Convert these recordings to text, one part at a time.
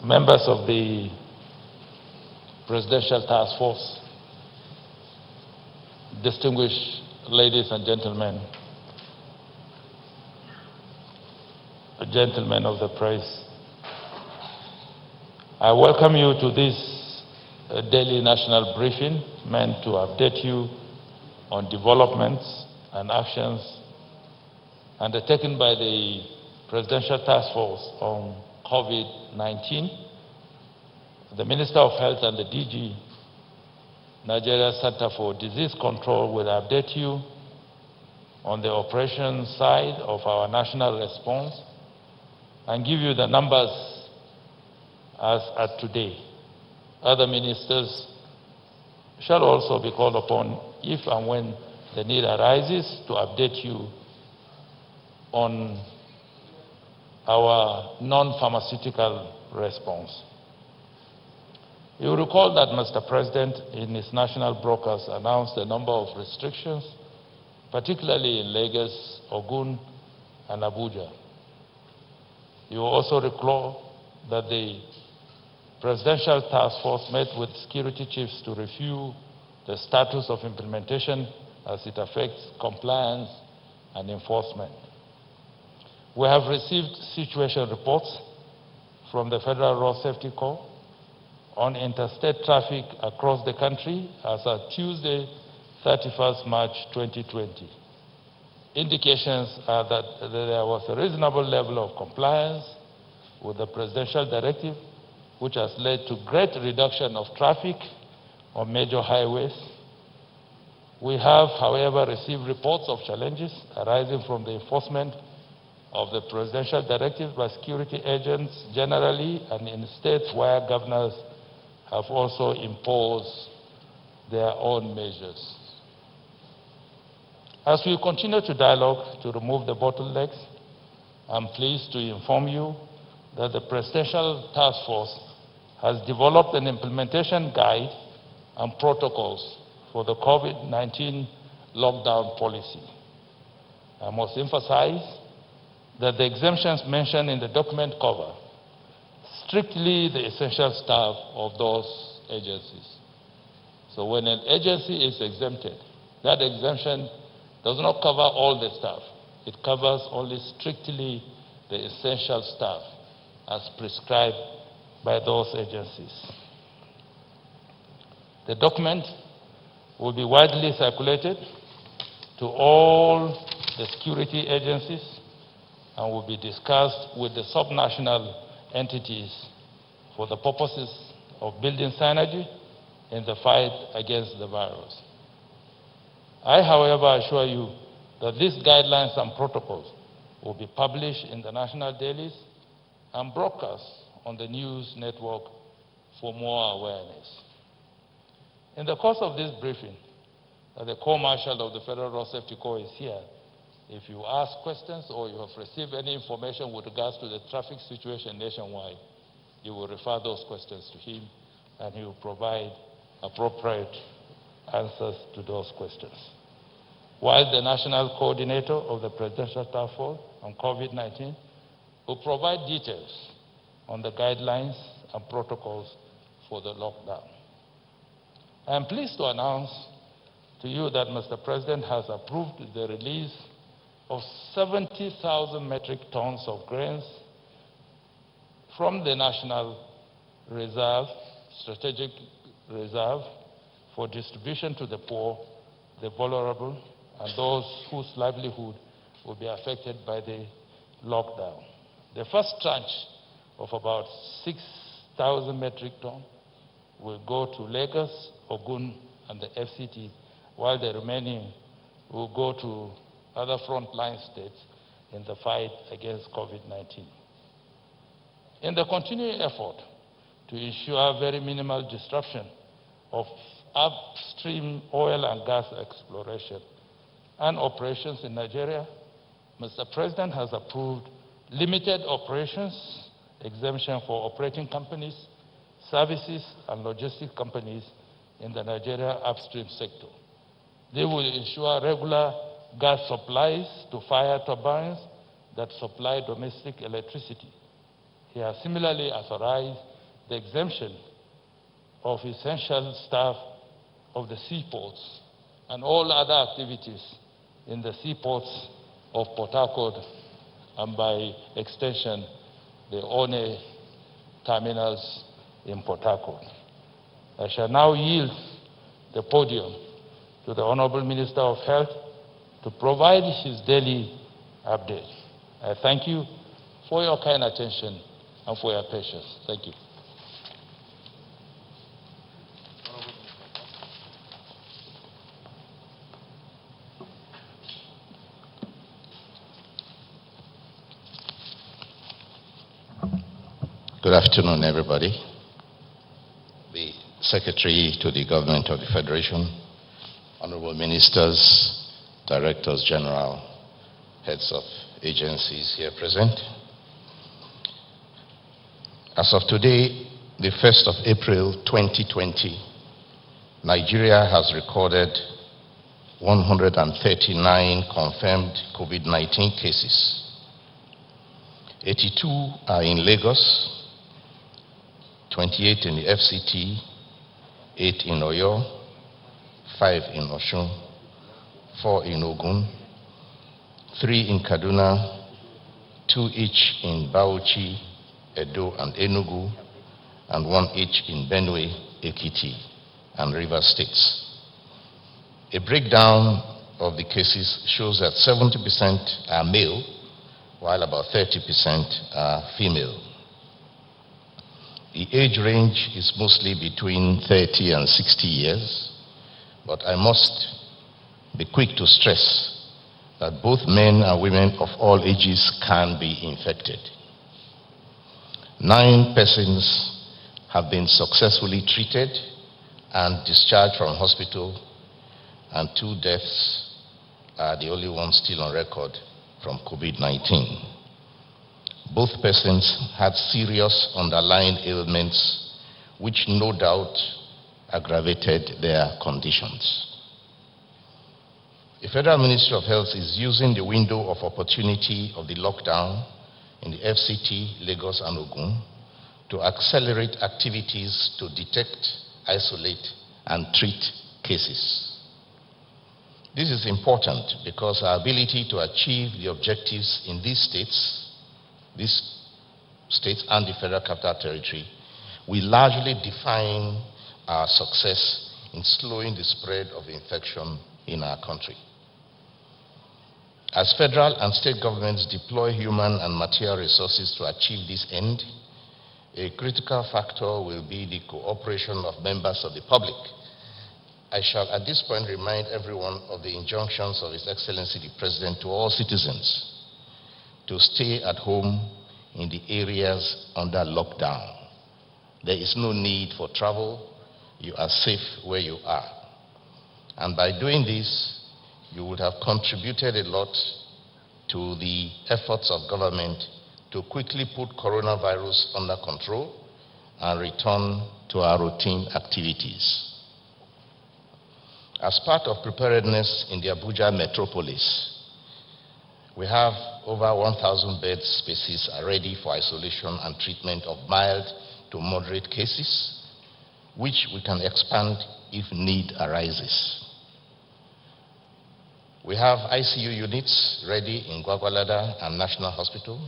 members of the Presidential Task Force, distinguished ladies and gentlemen of the press, I welcome you to this daily national briefing meant to update you on developments and actions undertaken by the Presidential Task Force on COVID-19. The Minister of Health and the DG, Nigeria Center for Disease Control, will update you on the operation side of our national response and give you the numbers as at today. Other ministers shall also be called upon if and when the need arises to update you on our non-pharmaceutical response. You will recall that Mr. President, in his national broadcast, announced a number of restrictions, particularly in Lagos, Ogun, and Abuja. You will also recall that the Presidential Task Force met with security chiefs to review the status of implementation as it affects compliance and enforcement. We have received situation reports from the Federal Road Safety Corps on interstate traffic across the country as of Tuesday, 31st March 2020. Indications are that there was a reasonable level of compliance with the presidential directive, which has led to great reduction of traffic on major highways. We have, however, received reports of challenges arising from the enforcement of the presidential directive by security agents generally and in states where governors have also imposed their own measures. As we continue to dialogue to remove the bottlenecks, I'm pleased to inform you that the Presidential Task Force has developed an implementation guide and protocols for the COVID-19 lockdown policy. I must emphasize that the exemptions mentioned in the document cover strictly the essential staff of those agencies. So when an agency is exempted, that exemption does not cover all the staff. It covers only strictly the essential staff as prescribed by those agencies. The document will be widely circulated to all the security agencies and will be discussed with the subnational entities for the purposes of building synergy in the fight against the virus. I, however, assure you that these guidelines and protocols will be published in the national dailies and broadcast on the news network for more awareness. In the course of this briefing, the Corps Marshal of the Federal Road Safety Corps is here. If you ask questions or you have received any information with regards to the traffic situation nationwide, you will refer those questions to him and he will provide appropriate answers to those questions. While the National Coordinator of the Presidential Task Force on COVID-19 will provide details on the guidelines and protocols for the lockdown. I am pleased to announce to you that Mr. President has approved the release of 70,000 metric tons of grains from the National Reserve, Strategic Reserve, for distribution to the poor, the vulnerable, and those whose livelihood will be affected by the lockdown. The first tranche of about 6,000 metric tons will go to Lagos, Ogun, and the FCT, while the remaining will go to other frontline states in the fight against COVID-19. In the continuing effort to ensure very minimal disruption of upstream oil and gas exploration and operations in Nigeria, Mr. President has approved limited operations exemption for operating companies, services, and logistic companies in the Nigeria upstream sector. They will ensure regular gas supplies to fire turbines that supply domestic electricity. He He has similarly authorized the exemption of essential staff of the seaports and all other activities in the seaports of Port Harcourt and by extension the One terminals in Port Harcourt. I shall now yield the podium to the Honorable Minister of Health to provide his daily update. I thank you for your kind attention and for your patience. Thank you. Good afternoon, everybody. The Secretary to the Government of the Federation, Honorable Ministers, Directors General, Heads of Agencies here present. As of today, the 1st of April 2020, Nigeria has recorded 139 confirmed COVID-19 cases. 82 are in Lagos, 28 in the FCT, 8 in Oyo, 5 in Osun, 4 in Ogun, 3 in Kaduna, 2 each in Bauchi, Edo, and Enugu, and 1 each in Benue, Ekiti, and Rivers States. A breakdown of the cases shows that 70% are male, while about 30% are female. The age range is mostly between 30 and 60 years, but I must be quick to stress that both men and women of all ages can be infected. 9 persons have been successfully treated and discharged from hospital, and 2 deaths are the only ones still on record from COVID-19. Both persons had serious underlying ailments which no doubt aggravated their conditions. The Federal Ministry of Health is using the window of opportunity of the lockdown in the FCT, Lagos, and Ogun to accelerate activities to detect, isolate, and treat cases. This is important because our ability to achieve the objectives in these states and the Federal Capital Territory will largely define our success in slowing the spread of infection in our country. As federal and state governments deploy human and material resources to achieve this end, a critical factor will be the cooperation of members of the public. I shall at this point remind everyone of the injunctions of His Excellency the President to all citizens to stay at home in the areas under lockdown. There is no need for travel. You are safe where you are. And by doing this, you would have contributed a lot to the efforts of government to quickly put coronavirus under control and return to our routine activities. As part of preparedness in the Abuja metropolis, we have over 1,000 bed spaces are ready for isolation and treatment of mild to moderate cases, which we can expand if need arises. We have ICU units ready in Gwagwalada and National Hospital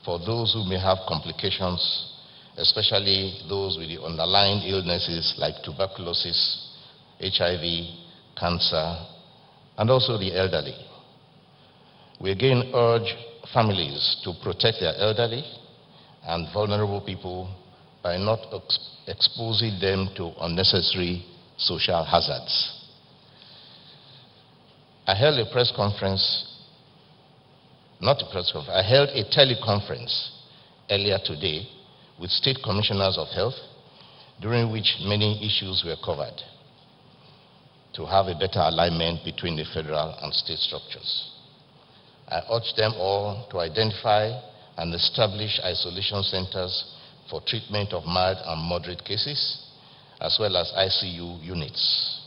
for those who may have complications, especially those with the underlying illnesses like tuberculosis, HIV, cancer, and also the elderly. We again urge families to protect their elderly and vulnerable people by not exposing them to unnecessary social hazards. I held a teleconference earlier today with state commissioners of health, during which many issues were covered to have a better alignment between the federal and state structures. I urge them all to identify and establish isolation centers for treatment of mild and moderate cases, as well as ICU units.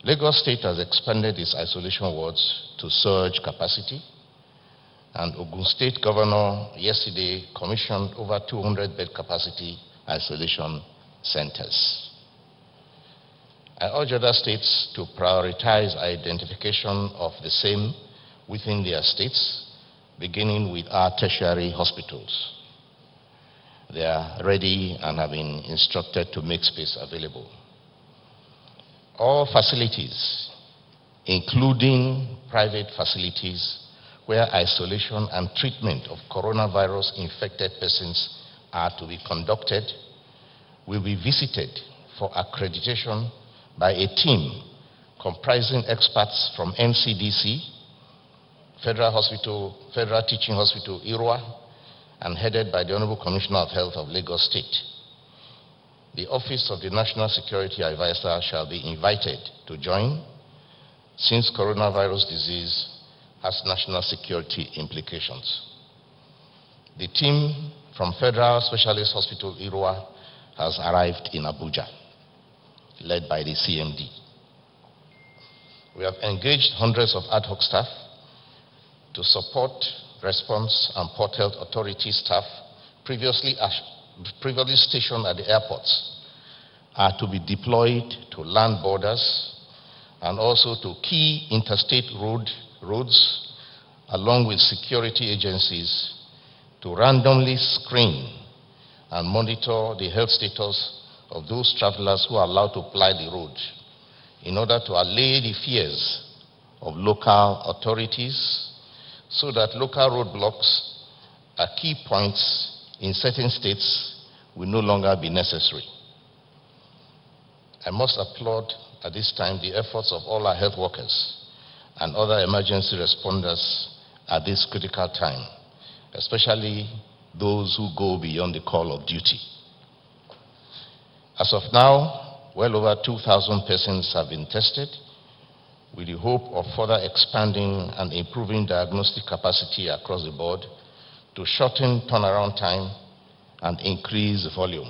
Lagos State has expanded its isolation wards to surge capacity, and Ogun State Governor yesterday commissioned over 200 bed capacity isolation centers. I urge other states to prioritize identification of the same within their states, beginning with our tertiary hospitals. They are ready and have been instructed to make space available. All facilities, including private facilities where isolation and treatment of coronavirus-infected persons are to be conducted, will be visited for accreditation by a team comprising experts from NCDC, Federal Teaching Hospital, Irwa, and headed by the Honorable Commissioner of Health of Lagos State. The Office of the National Security Advisor shall be invited to join, since coronavirus disease has national security implications. The team from Federal Specialist Hospital, Irwa, has arrived in Abuja, led by the CMD. We have engaged hundreds of ad hoc staff to support response and Port Health Authority staff previously stationed at the airports are to be deployed to land borders and also to key interstate roads, along with security agencies, to randomly screen and monitor the health status of those travelers who are allowed to ply the road, in order to allay the fears of local authorities, so that local roadblocks at key points in certain states will no longer be necessary. I must applaud at this time the efforts of all our health workers and other emergency responders at this critical time, especially those who go beyond the call of duty. As of now, well over 2,000 persons have been tested, with the hope of further expanding and improving diagnostic capacity across the board to shorten turnaround time and increase volume.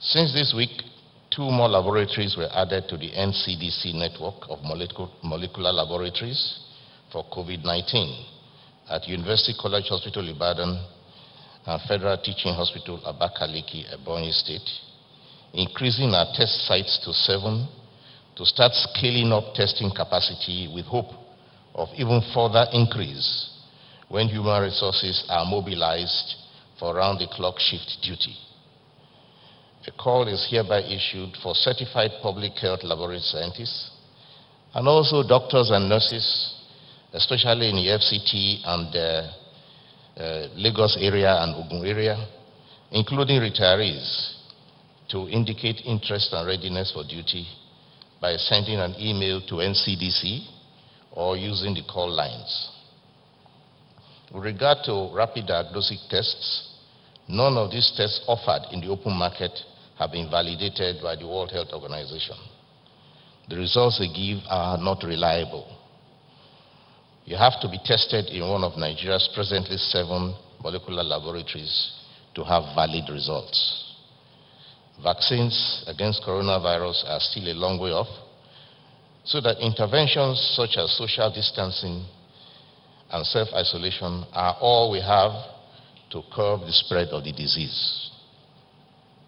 Since this week, 2 more laboratories were added to the NCDC network of molecular laboratories for COVID-19 at University College Hospital, Ibadan, and Federal Teaching Hospital, Abakaliki, Ebonyi State, increasing our test sites to 7 to start scaling up testing capacity with hope of even further increase when human resources are mobilized for round-the-clock shift duty. A call is hereby issued for certified public health laboratory scientists and also doctors and nurses, especially in the FCT and Lagos area and Ogun area, including retirees, to indicate interest and readiness for duty by sending an email to NCDC or using the call lines. With regard to rapid diagnostic tests, none of these tests offered in the open market have been validated by the World Health Organization. The results they give are not reliable. You have to be tested in one of Nigeria's presently 7 molecular laboratories to have valid results. Vaccines against coronavirus are still a long way off, so that interventions such as social distancing and self-isolation are all we have to curb the spread of the disease.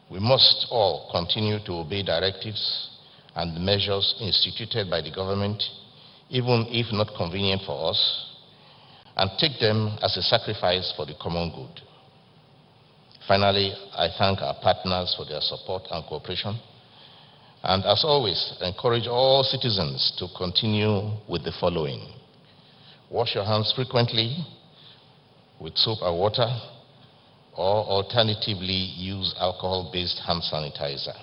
We must all continue to obey directives and measures instituted by the government, even if not convenient for us, and take them as a sacrifice for the common good. Finally, I thank our partners for their support and cooperation, and as always, encourage all citizens to continue with the following. Wash your hands frequently with soap and water, or alternatively use alcohol-based hand sanitizer.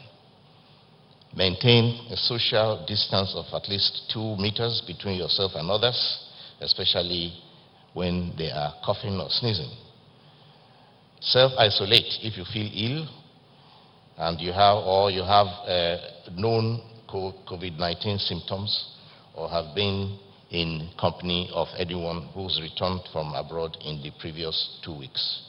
Maintain a social distance of at least 2 meters between yourself and others, especially when they are coughing or sneezing. Self-isolate if you feel ill and you have known COVID-19 symptoms or have been in company of anyone who's returned from abroad in the previous 2 weeks.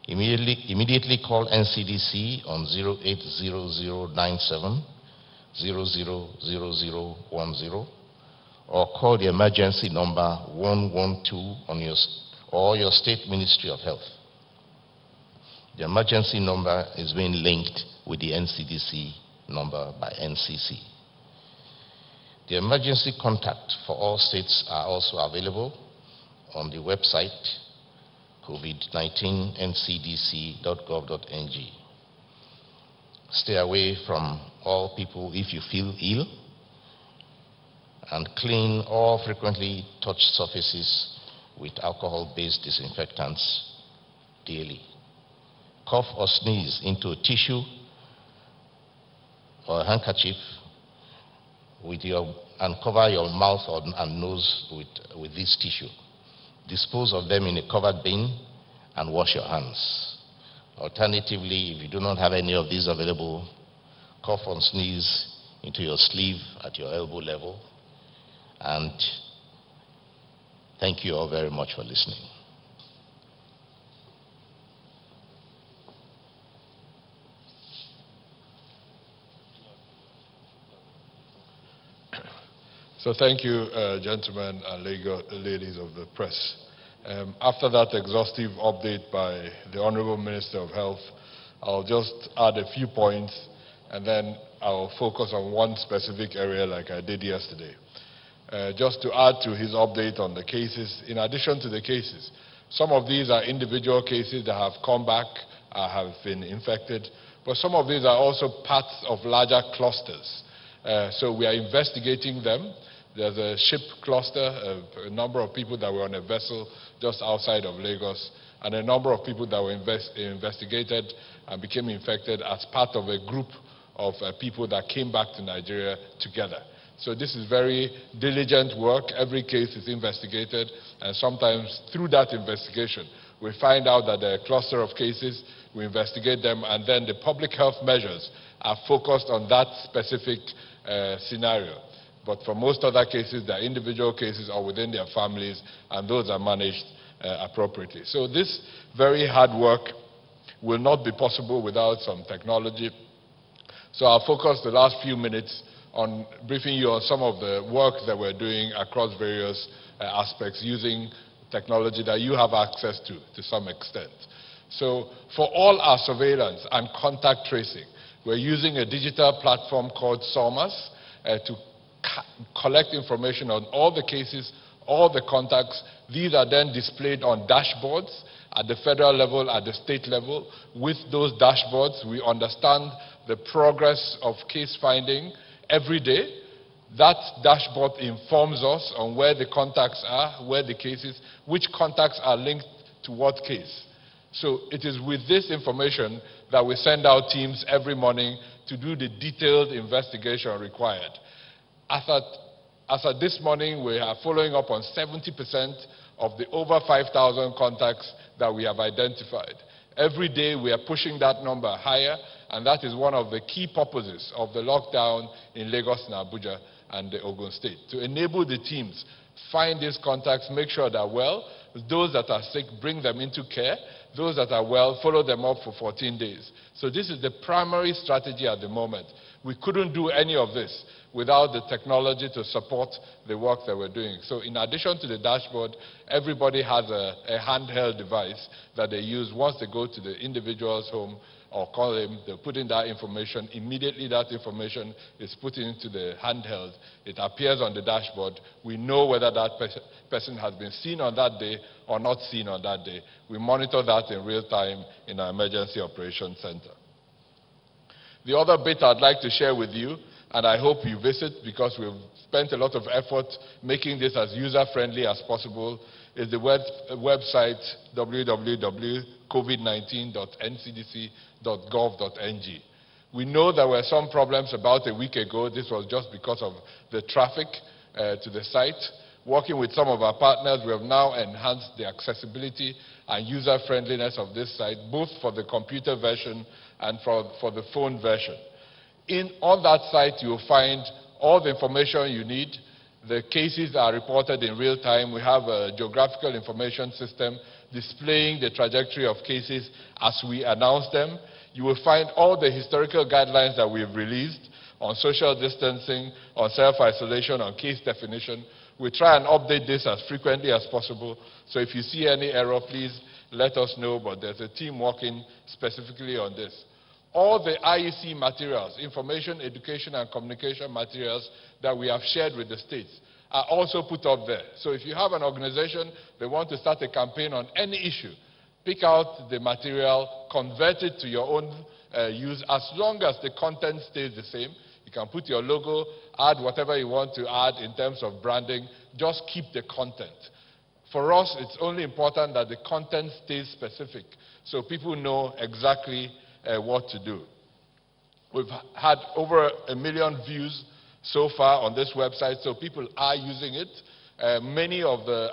Immediately call NCDC on 080097 000010 or call the emergency number 112 on your state Ministry of Health. The emergency number is being linked with the NCDC number by NCC. The emergency contact for all states are also available on the website covid19ncdc.gov.ng. Stay away from all people if you feel ill, and clean all frequently touched surfaces with alcohol-based disinfectants daily. Cough or sneeze into a tissue or a handkerchief and cover your mouth and nose with this tissue. Dispose of them in a covered bin and wash your hands. Alternatively, if you do not have any of these available, cough and sneeze into your sleeve at your elbow level. And thank you all very much for listening. So thank you, gentlemen and ladies of the press. After that exhaustive update by the Honorable Minister of Health, I'll just add a few points, and then I'll focus on one specific area like I did yesterday. Just to add to his update on the cases, in addition to the cases, some of these are individual cases that have come back, have been infected, but some of these are also parts of larger clusters. So we are investigating them. There's a ship cluster, a number of people that were on a vessel just outside of Lagos, and a number of people that were investigated and became infected as part of a group of people that came back to Nigeria together. So this is very diligent work. Every case is investigated, and sometimes through that investigation, we find out that there are a cluster of cases, we investigate them, and then the public health measures are focused on that specific scenario. But for most other cases, they're individual cases or within their families, and those are managed appropriately. So this very hard work will not be possible without some technology. So I'll focus the last few minutes on briefing you on some of the work that we're doing across various aspects using technology that you have access to some extent. So for all our surveillance and contact tracing, we're using a digital platform called SORMAS to collect information on all the cases, all the contacts. These are then displayed on dashboards at the federal level, at the state level. With those dashboards, we understand the progress of case finding every day. That dashboard informs us on where the contacts are, where the cases, which contacts are linked to what case. So it is with this information that we send out teams every morning to do the detailed investigation required. As at this morning, we are following up on 70% of the over 5,000 contacts that we have identified. Every day, we are pushing that number higher, and that is one of the key purposes of the lockdown in Lagos and Abuja and the Ogun State, to enable the teams find these contacts, make sure they're well. Those that are sick, bring them into care. Those that are well, follow them up for 14 days. So this is the primary strategy at the moment. We couldn't do any of this without the technology to support the work that we're doing. So in addition to the dashboard, everybody has a handheld device that they use once they go to the individual's home or call them, they put in that information. Immediately that information is put into the handheld. It appears on the dashboard. We know whether that person has been seen on that day or not seen on that day. We monitor that in real time in our Emergency Operations Center. The other bit I'd like to share with you, and I hope you visit because we've spent a lot of effort making this as user-friendly as possible, is the website www.covid19.ncdc.gov.ng. We know there were some problems about a week ago. This was just because of the traffic to the site. Working with some of our partners, we have now enhanced the accessibility and user-friendliness of this site, both for the computer version and for the phone version. On that site, you will find all the information you need. The cases are reported in real time. We have a geographical information system displaying the trajectory of cases as we announce them. You will find all the historical guidelines that we've released on social distancing, on self-isolation, on case definition. We try and update this as frequently as possible. So if you see any error, please let us know, but there's a team working specifically on this. All the IEC materials, information, education, and communication materials that we have shared with the states are also put up there. So if you have an organization, they want to start a campaign on any issue, pick out the material, convert it to your own use, as long as the content stays the same. You can put your logo, add whatever you want to add in terms of branding, just keep the content. For us, it's only important that the content stays specific so people know exactly what to do. We've had over 1 million views so far on this website, so people are using it. Many of the,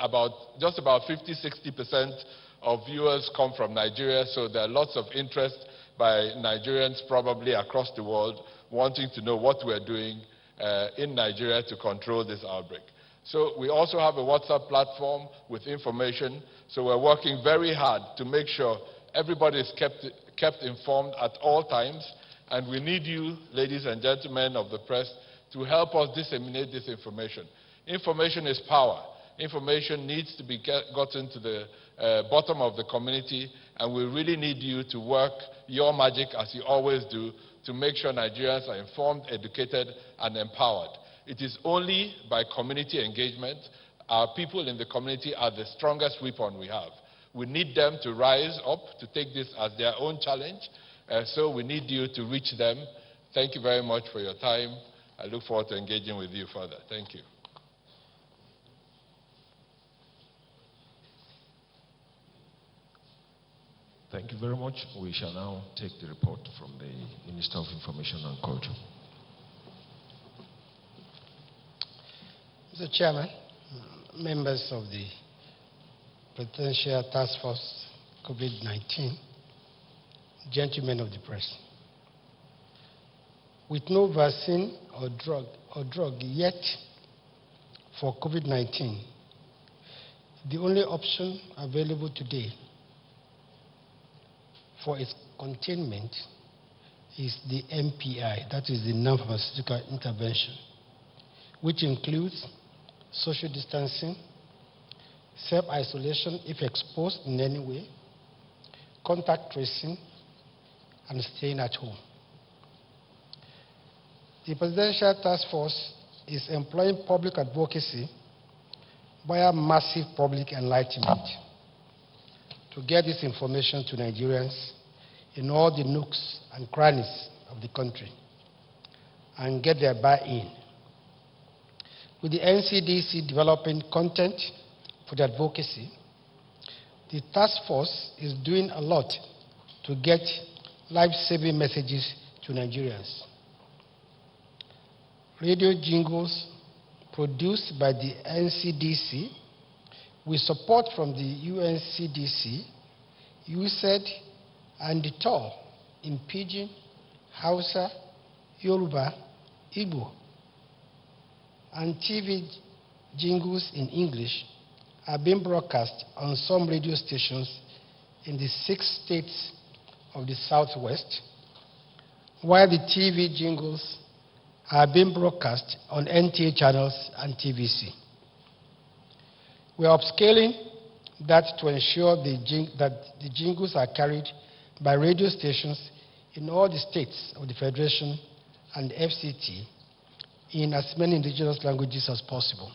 just about 50–60% of viewers come from Nigeria, so there are lots of interest by Nigerians probably across the world wanting to know what we're doing in Nigeria to control this outbreak. So we also have a WhatsApp platform with information, so we're working very hard to make sure everybody is kept informed at all times, and we need you, ladies and gentlemen of the press, to help us disseminate this information. Information is power. Information needs to be gotten to the bottom of the community, and we really need you to work your magic, as you always do, to make sure Nigerians are informed, educated, and empowered. It is only by community engagement. Our people in the community are the strongest weapon we have. We need them to rise up, to take this as their own challenge, so we need you to reach them. Thank you very much for your time. I look forward to engaging with you further. Thank you. Thank you very much. We shall now take the report from the Minister of Information and Culture. Mr. Chairman, members of the Presidential Task Force COVID-19, gentlemen of the press. With no vaccine or drug yet for COVID-19, the only option available today for its containment is the NPI, that is the non-pharmaceutical intervention, which includes social distancing, self-isolation if exposed in any way, contact tracing, and staying at home. The Presidential Task Force is employing public advocacy via massive public enlightenment to get this information to Nigerians in all the nooks and crannies of the country and get their buy-in. With the NCDC developing content for the advocacy, the task force is doing a lot to get life-saving messages to Nigerians. Radio jingles produced by the NCDC with support from the UNCDC, USAID, and the TOR in Pidgin, Hausa, Yoruba, Igbo, and TV jingles in English are being broadcast on some radio stations in the 6 states of the Southwest, while the TV jingles are being broadcast on NTA channels and TVC. We are upscaling that to ensure that the jingles are carried by radio stations in all the states of the Federation and FCT in as many indigenous languages as possible.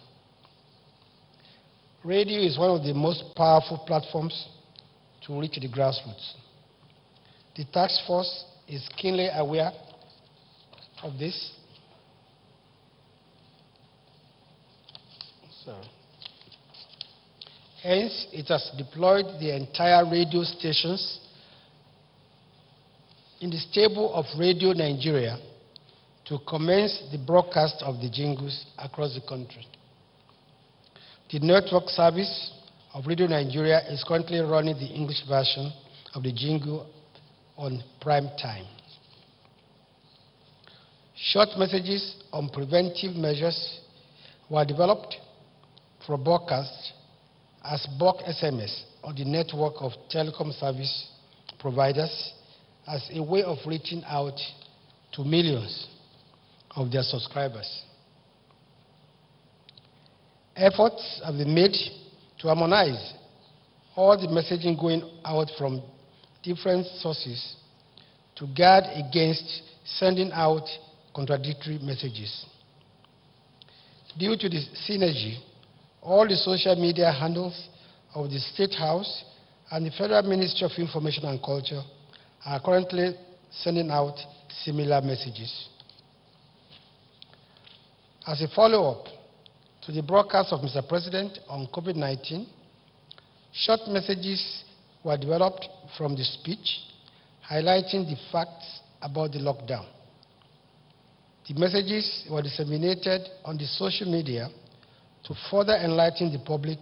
Radio is one of the most powerful platforms to reach the grassroots. The task force is keenly aware of this. Hence, it has deployed the entire radio stations in the stable of Radio Nigeria to commence the broadcast of the jingles across the country. The network service of Radio Nigeria is currently running the English version of the jingle on prime time. Short messages on preventive measures were developed for broadcast as bulk SMS on the network of telecom service providers as a way of reaching out to millions of their subscribers. Efforts have been made to harmonize all the messaging going out from different sources to guard against sending out contradictory messages. Due to this synergy, all the social media handles of the State House and the Federal Ministry of Information and Culture are currently sending out similar messages. As a follow-up to the broadcast of Mr. President on COVID-19, short messages were developed from the speech highlighting the facts about the lockdown. The messages were disseminated on the social media to further enlighten the public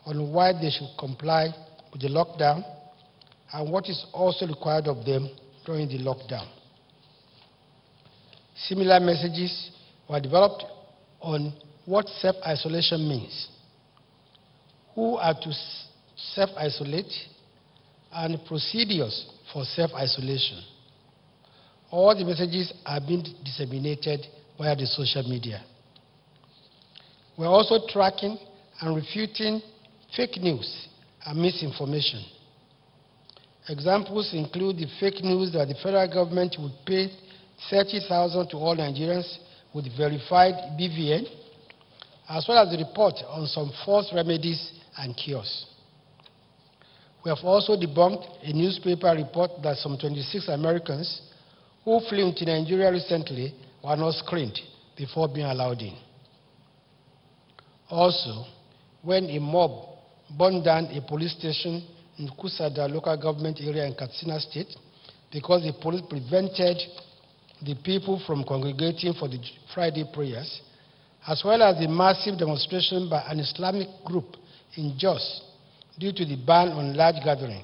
on why they should comply with the lockdown and what is also required of them during the lockdown. Similar messages were developed on what self-isolation means, who are to self-isolate, and procedures for self-isolation. All the messages are being disseminated via the social media. We're also tracking and refuting fake news and misinformation. Examples include the fake news that the federal government would pay $30,000 to all Nigerians with verified BVN, as well as the report on some false remedies and cures. We have also debunked a newspaper report that some 26 Americans who flew into Nigeria recently were not screened before being allowed in. Also, when a mob burned down a police station in Kusada local government area in Katsina State because the police prevented the people from congregating for the Friday prayers, as well as the massive demonstration by an Islamic group in Jos due to the ban on large gathering,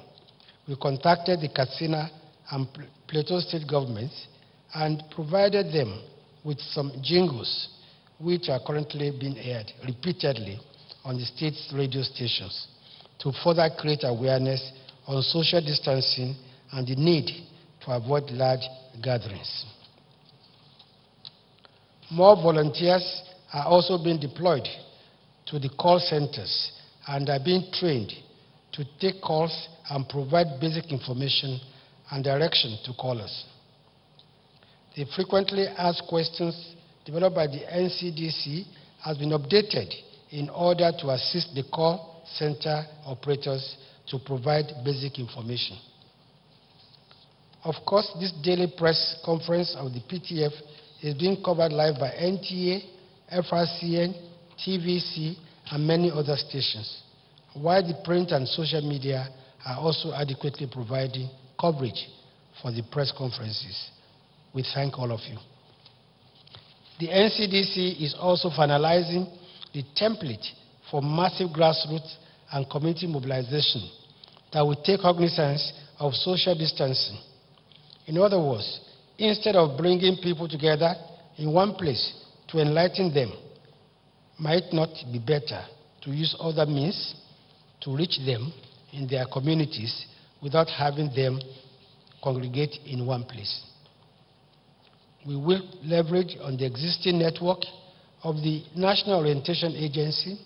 we contacted the Katsina and Plateau state governments and provided them with some jingles which are currently being aired repeatedly on the state's radio stations to further create awareness on social distancing and the need to avoid large gatherings. More volunteers are also being deployed to the call centers and are being trained to take calls and provide basic information and direction to callers. The frequently asked questions developed by the NCDC has been updated in order to assist the call center operators to provide basic information. Of course, this daily press conference of the PTF is being covered live by NTA, FRCN, TVC, and many other stations, while the print and social media are also adequately providing coverage for the press conferences. We thank all of you. The NCDC is also finalizing the template for massive grassroots and community mobilization that will take cognizance of social distancing. In other words, instead of bringing people together in one place to enlighten them, might not be better to use other means to reach them in their communities without having them congregate in one place. We will leverage on the existing network of the National Orientation Agency,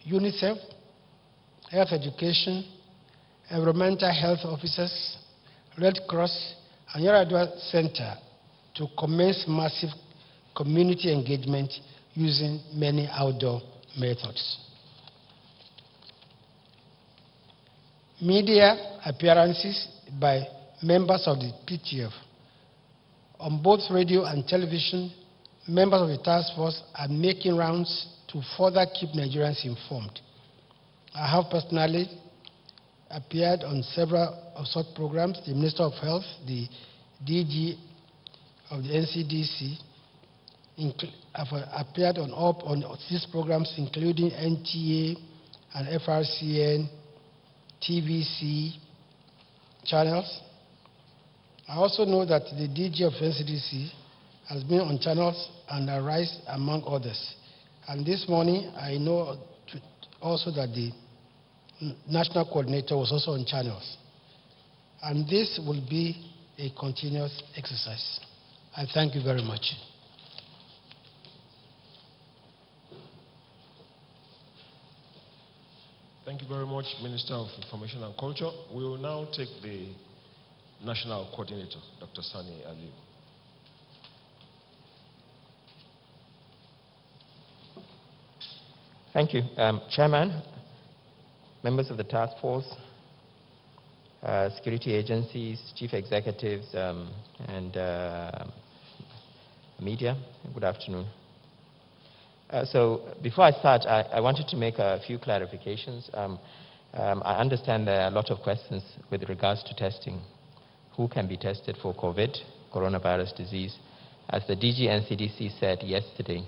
UNICEF, Health Education, Environmental Health Officers, Red Cross, and Yaradua Center to commence massive community engagement using many outdoor methods. Media appearances by members of the PTF on both radio and television, members of the task force are making rounds to further keep Nigerians informed. I have personally appeared on several of such programs. The Minister of Health, the DG of the NCDC, have appeared on these programs, including NTA and FRCN, TVC channels. I also know that the DG of NCDC has been on channels and Arise, among others. And this morning, I know also that the national coordinator was also on channels. And this will be a continuous exercise. I thank you very much. Thank you very much, Minister of Information and Culture. We will now take the National Coordinator, Dr. Sani Aliu. Thank you. Chairman, members of the task force, security agencies, chief executives, and media, good afternoon. So before I start, I wanted to make a few clarifications. I understand there are a lot of questions with regards to testing. Who can be tested for COVID, coronavirus disease? As the DG NCDC said yesterday,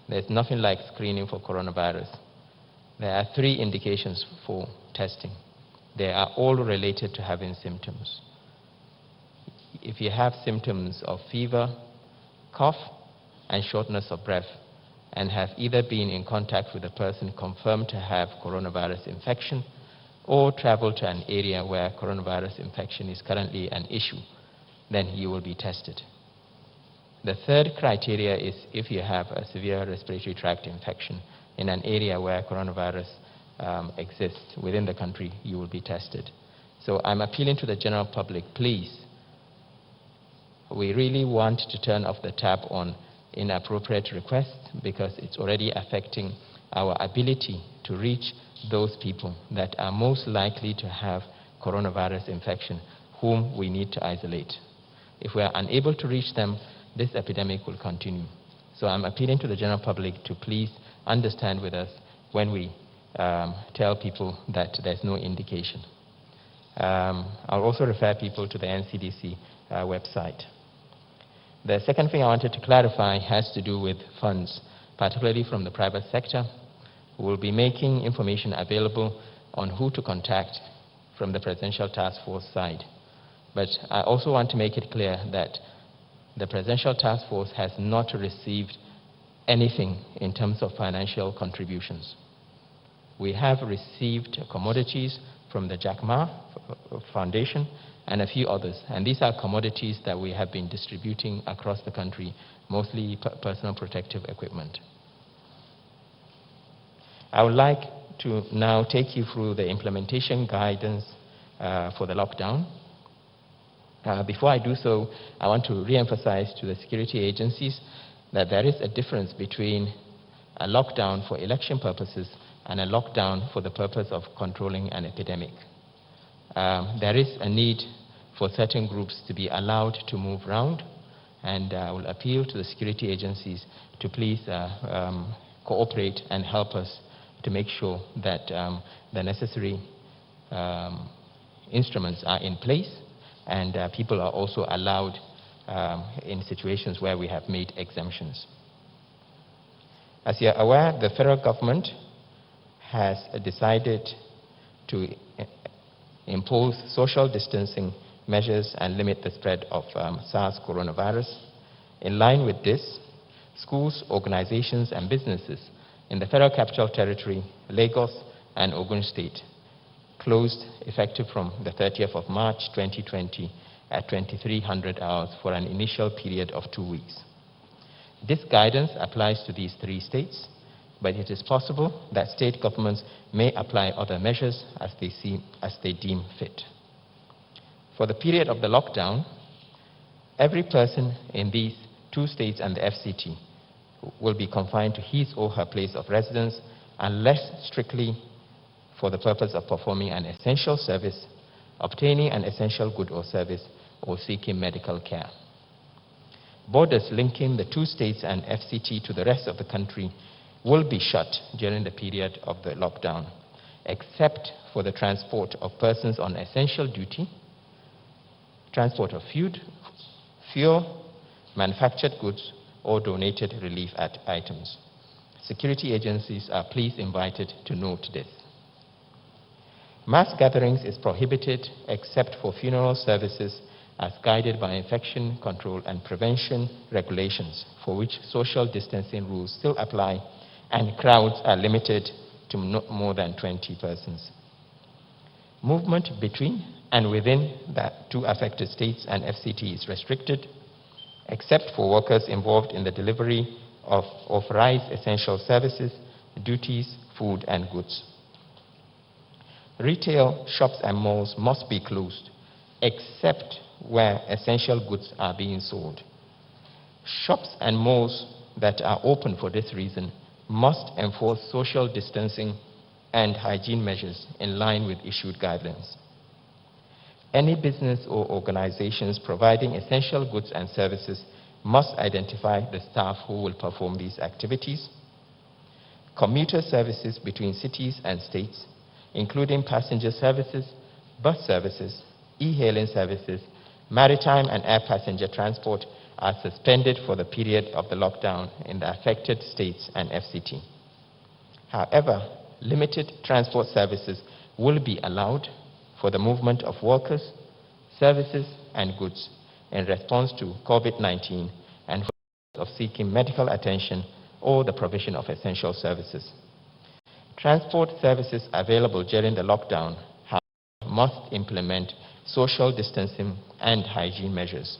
there's nothing like screening for coronavirus. There are 3 indications for testing. They are all related to having symptoms. If you have symptoms of fever, cough, and shortness of breath, and have either been in contact with a person confirmed to have coronavirus infection or traveled to an area where coronavirus infection is currently an issue, then you will be tested. The 3rd criteria is if you have a severe respiratory tract infection in an area where coronavirus exists within the country, you will be tested. So I'm appealing to the general public, please, we really want to turn off the tap on inappropriate requests because it's already affecting our ability to reach those people that are most likely to have coronavirus infection, whom we need to isolate. If we are unable to reach them, this epidemic will continue. So I'm appealing to the general public to please understand with us when we tell people that there's no indication. I'll also refer people to the NCDC website. The second thing I wanted to clarify has to do with funds, particularly from the private sector. We'll be making information available on who to contact from the Presidential Task Force side. But I also want to make it clear that the Presidential Task Force has not received anything in terms of financial contributions. We have received commodities from the Jack Ma Foundation and a few others. And these are commodities that we have been distributing across the country, mostly personal protective equipment. I would like to now take you through the implementation guidance for the lockdown. Before I do so, I want to re-emphasize to the security agencies that there is a difference between a lockdown for election purposes and a lockdown for the purpose of controlling an epidemic. There is a need for certain groups to be allowed to move around, and I will appeal to the security agencies to please cooperate and help us to make sure that the necessary instruments are in place and people are also allowed in situations where we have made exemptions. As you're aware, the federal government has decided to impose social distancing measures and limit the spread of SARS coronavirus. In line with this, schools, organizations, and businesses in the Federal Capital Territory, Lagos, and Ogun State closed effective from the 30th of March 2020 at 2300 hours for an initial period of 2 weeks. This guidance applies to these 3 states, but it is possible that state governments may apply other measures as they deem fit. For the period of the lockdown, every person in these 2 states and the FCT will be confined to his or her place of residence unless strictly for the purpose of performing an essential service, obtaining an essential good or service, or seeking medical care. Borders linking the 2 states and FCT to the rest of the country will be shut during the period of the lockdown, except for the transport of persons on essential duty, transport of food, fuel, manufactured goods, or donated relief items. Security agencies are please invited to note this. Mass gatherings is prohibited except for funeral services as guided by infection control and prevention regulations, for which social distancing rules still apply and crowds are limited to not more than 20 persons. Movement between and within the 2 affected states and FCT is restricted, except for workers involved in the delivery of authorized essential services, duties, food, and goods. Retail shops and malls must be closed, except where essential goods are being sold. Shops and malls that are open for this reason must enforce social distancing and hygiene measures in line with issued guidelines. Any business or organizations providing essential goods and services must identify the staff who will perform these activities. Commuter services between cities and states, including passenger services, bus services, e-hailing services, maritime and air passenger transport, are suspended for the period of the lockdown in the affected states and FCT. However, limited transport services will be allowed for the movement of workers, services, and goods in response to COVID-19 and for the purpose of seeking medical attention or the provision of essential services. Transport services available during the lockdown must implement social distancing and hygiene measures.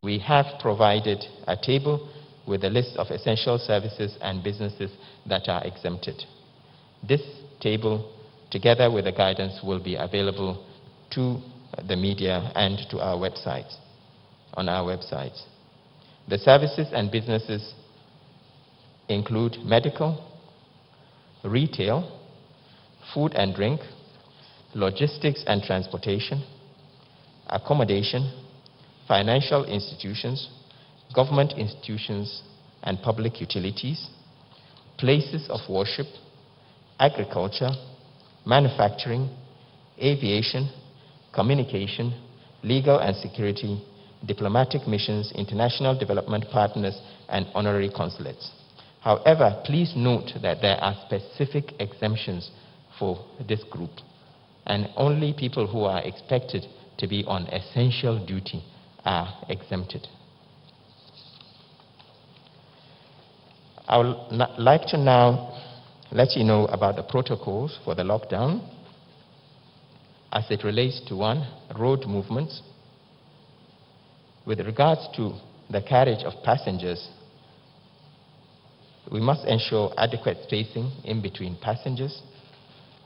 We have provided a table with a list of essential services and businesses that are exempted. This table, together with the guidance, will be available to the media and to our websites, on our websites. The services and businesses include medical, retail, food and drink, logistics and transportation, accommodation, financial institutions, government institutions and public utilities, places of worship, agriculture, manufacturing, aviation, communication, legal and security, diplomatic missions, international development partners, and honorary consulates. However, please note that there are specific exemptions for this group, and only people who are expected to be on essential duty are exempted. I would like to now let you know about the protocols for the lockdown as it relates to one, road movements. With regards to the carriage of passengers, we must ensure adequate spacing in between passengers,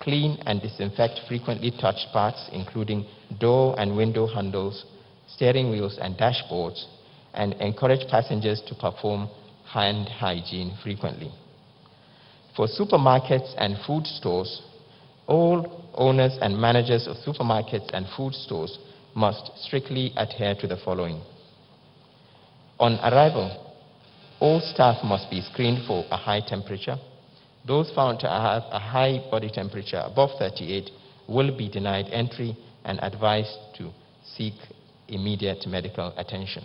clean and disinfect frequently touched parts, including door and window handles, steering wheels and dashboards, and encourage passengers to perform hand hygiene frequently. For supermarkets and food stores, all owners and managers of supermarkets and food stores must strictly adhere to the following. On arrival, all staff must be screened for a high temperature. Those found to have a high body temperature above 38 will be denied entry and advised to seek immediate medical attention.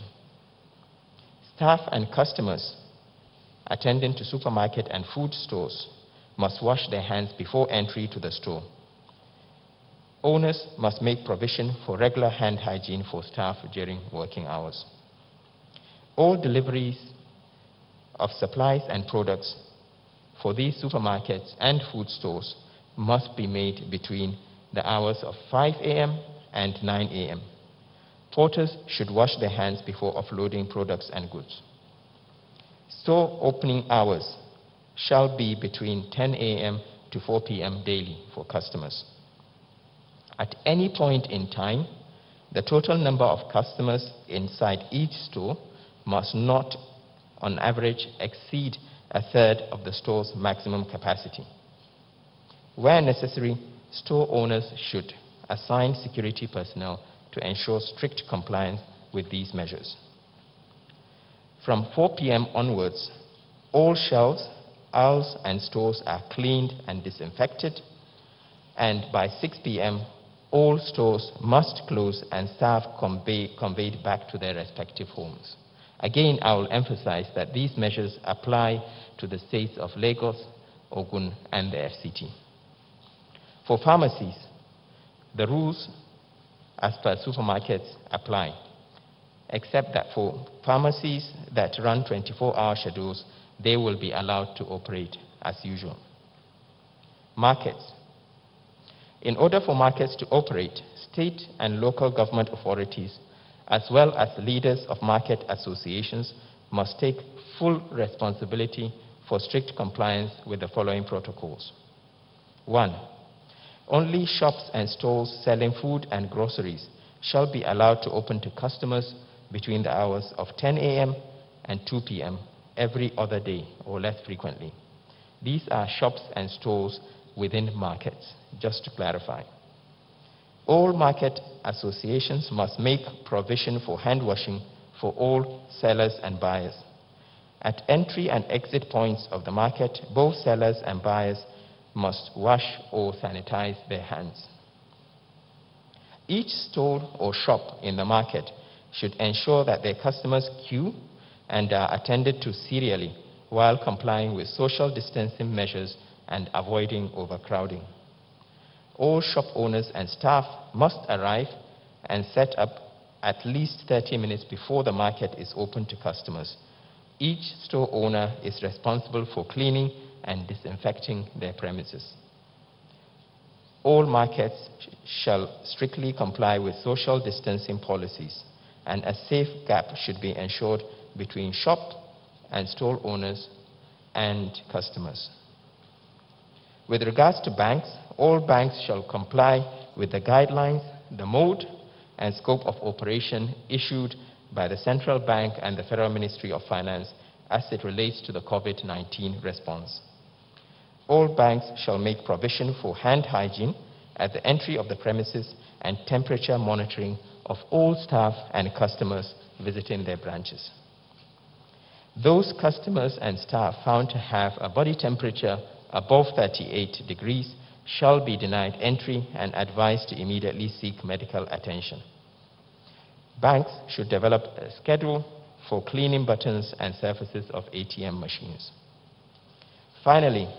Staff and customers attending to supermarket and food stores must wash their hands before entry to the store. Owners must make provision for regular hand hygiene for staff during working hours. All deliveries of supplies and products for these supermarkets and food stores must be made between the hours of 5 a.m. and 9 a.m. Porters should wash their hands before offloading products and goods. Store opening hours shall be between 10 a.m. to 4 p.m. daily for customers. At any point in time, the total number of customers inside each store must not, on average, exceed a third of the store's maximum capacity. Where necessary, store owners should assign security personnel to ensure strict compliance with these measures. From 4 p.m. onwards, all shelves, aisles, and stores are cleaned and disinfected, and by 6 p.m., all stores must close and staff conveyed back to their respective homes. Again, I will emphasize that these measures apply to the states of Lagos, Ogun, and the FCT. For pharmacies, the rules as per supermarkets apply, except that for pharmacies that run 24-hour schedules, they will be allowed to operate as usual. Markets. In order for markets to operate, state and local government authorities, as well as leaders of market associations, must take full responsibility for strict compliance with the following protocols. 1. Only shops and stores selling food and groceries shall be allowed to open to customers between the hours of 10 a.m. and 2 p.m. every other day or less frequently. These are shops and stores within markets, just to clarify. All market associations must make provision for hand washing for all sellers and buyers. At entry and exit points of the market, both sellers and buyers must wash or sanitize their hands. Each store or shop in the market should ensure that their customers queue and are attended to serially while complying with social distancing measures and avoiding overcrowding. All shop owners and staff must arrive and set up at least 30 minutes before the market is open to customers. Each store owner is responsible for cleaning and disinfecting their premises. All markets shall strictly comply with social distancing policies, and a safe gap should be ensured between shop and store owners and customers. With regards to banks, all banks shall comply with the guidelines, the mode, and scope of operation issued by the Central Bank and the Federal Ministry of Finance as it relates to the COVID-19 response. All banks shall make provision for hand hygiene at the entry of the premises and temperature monitoring of all staff and customers visiting their branches. Those customers and staff found to have a body temperature above 38 degrees shall be denied entry and advised to immediately seek medical attention. Banks should develop a schedule for cleaning buttons and surfaces of ATM machines. Finally,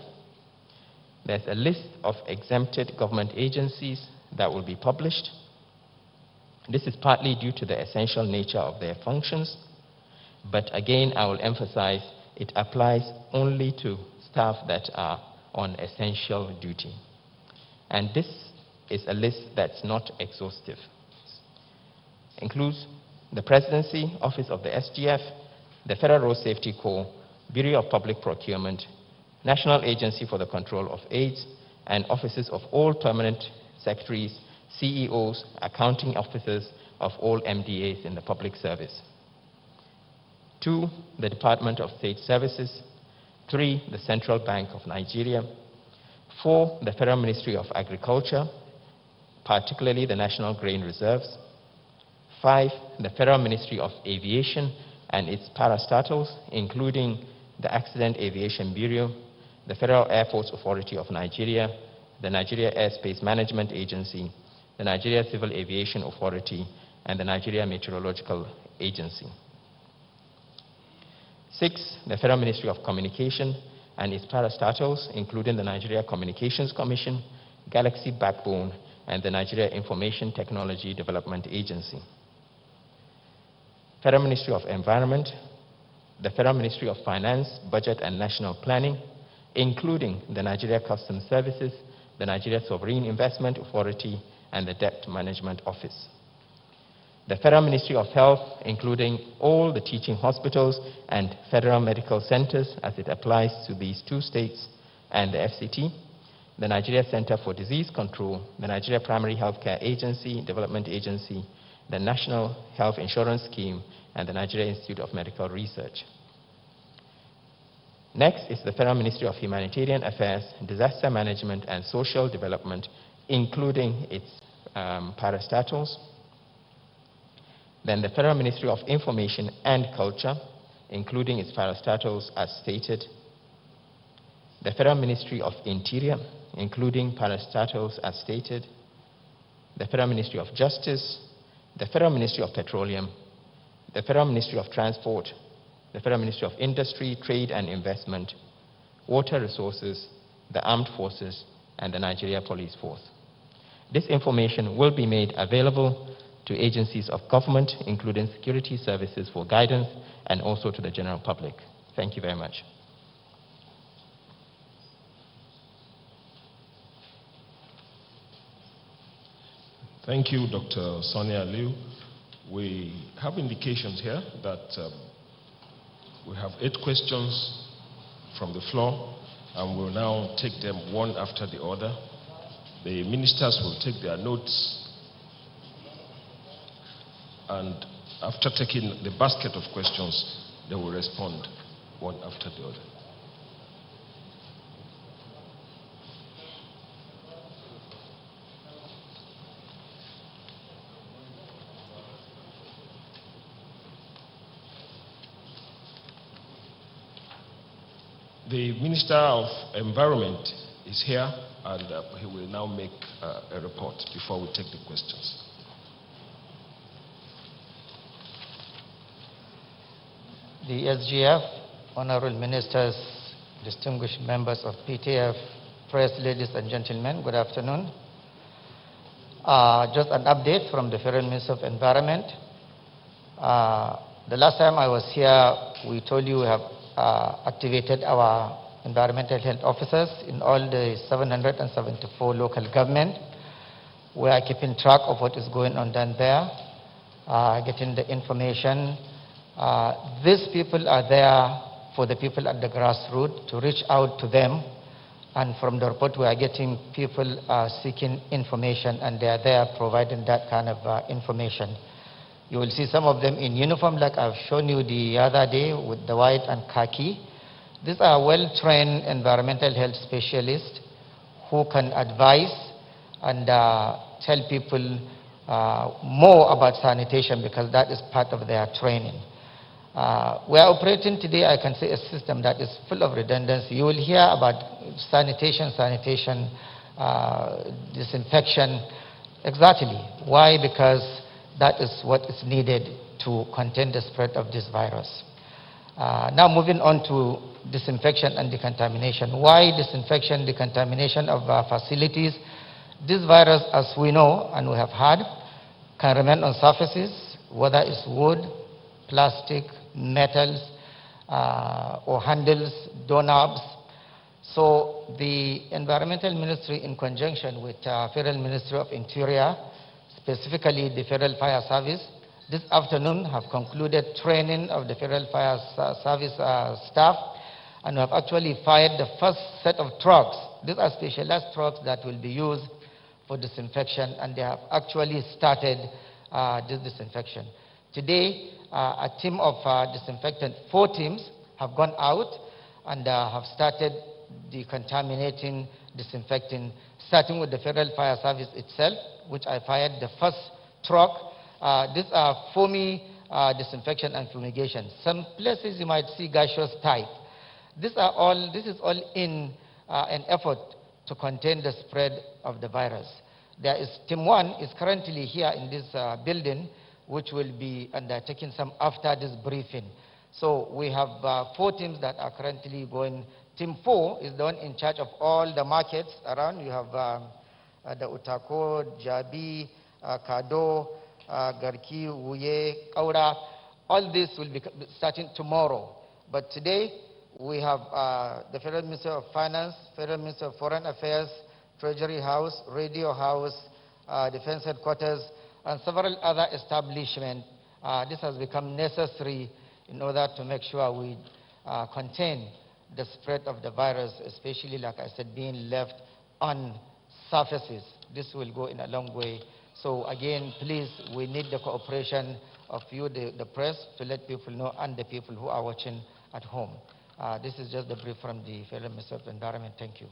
there's a list of exempted government agencies that will be published. This is partly due to the essential nature of their functions, but again, I will emphasize it applies only to staff that are on essential duty. And this is a list that's not exhaustive. It includes the Presidency, Office of the SGF, the Federal Road Safety Corps, Bureau of Public Procurement, National Agency for the Control of AIDS, and offices of all permanent secretaries, CEOs, accounting officers of all MDAs in the public service. 2, the Department of State Services. 3, the Central Bank of Nigeria. 4, the Federal Ministry of Agriculture, particularly the National Grain Reserves. 5, the Federal Ministry of Aviation and its parastatals, including the Accident Aviation Bureau, the Federal Airports Authority of Nigeria, the Nigeria Airspace Management Agency, the Nigeria Civil Aviation Authority, and the Nigeria Meteorological Agency. 6, the Federal Ministry of Communication and its parastatals, including the Nigeria Communications Commission, Galaxy Backbone, and the Nigeria Information Technology Development Agency. Federal Ministry of Environment, the Federal Ministry of Finance, Budget and National Planning, including the Nigeria Customs Services, the Nigeria Sovereign Investment Authority, and the Debt Management Office. The Federal Ministry of Health, including all the teaching hospitals and federal medical centers as it applies to these 2 states, and the FCT, the Nigeria Center for Disease Control, the Nigeria Primary Healthcare Agency, Development Agency, the National Health Insurance Scheme, and the Nigeria Institute of Medical Research. Next is the Federal Ministry of Humanitarian Affairs, Disaster Management, and Social Development, including its parastatals. Then the Federal Ministry of Information and Culture, including its parastatals as stated. The Federal Ministry of Interior, including parastatals as stated. The Federal Ministry of Justice, the Federal Ministry of Petroleum, the Federal Ministry of Transport, the Federal Ministry of Industry, Trade and Investment, Water Resources, the Armed Forces, and the Nigeria Police Force. This information will be made available to agencies of government, including security services for guidance, and also to the general public. Thank you very much. Thank you, Dr. Sonia Liu. We have indications here that we have 8 questions from the floor, and we'll now take them one after the other. The ministers will take their notes, and after taking the basket of questions, they will respond one after the other. The Minister of Environment is here, and he will now make a report before we take the questions. The SGF, honorable ministers, distinguished members of PTF, press, ladies and gentlemen, good afternoon. Just an update from the Federal Minister of Environment. The last time I was here, we told you we have activated our environmental health officers in all the 774 local government. We are keeping track of what is going on down there, getting the information. These people are there for the people at the grassroots to reach out to them, and from the report we are getting people seeking information, and they are there providing that kind of information. You will see some of them in uniform like I've shown you the other day with the white and khaki. These are well-trained environmental health specialists who can advise and tell people more about sanitation, because that is part of their training. We are operating today, I can say, a system that is full of redundancy. You will hear about sanitation, disinfection. Exactly. Why? Because that is what is needed to contain the spread of this virus. Now moving on to disinfection and decontamination. Why disinfection, decontamination of facilities? This virus, as we know and we have had, can remain on surfaces, whether it's wood, plastic, metals, or handles, doorknobs. So the Environmental Ministry, in conjunction with Federal Ministry of Interior, specifically the Federal Fire Service, this afternoon have concluded training of the Federal Fire Service staff, and have actually fired the first set of trucks. These are specialized trucks that will be used for disinfection, and they have actually started this disinfection. Today, a team of disinfectant, 4 teams, have gone out and have started decontaminating, disinfecting, starting with the Federal Fire Service itself, which I fired the first truck. These are foamy disinfection and fumigation. Some places you might see gaseous type. This is all in an effort to contain the spread of the virus. There is team 1 is currently here in this building, which will be undertaking some after this briefing. So we have 4 teams that are currently going. Team 4 is the one in charge of all the markets around. You have the Utako, Jabi, Kado, Garki, Wuye, Kaura. All this will be starting tomorrow. But today, we have the Federal Ministry of Finance, Federal Ministry of Foreign Affairs, Treasury House, Radio House, Defense Headquarters, and several other establishments. This has become necessary in order to make sure we contain the spread of the virus, especially, like I said, being left on surfaces. This will go in a long way. So again, please, we need the cooperation of you, the press, to let people know, and the people who are watching at home. This is just the brief from the Federal Minister of Environment. Thank you.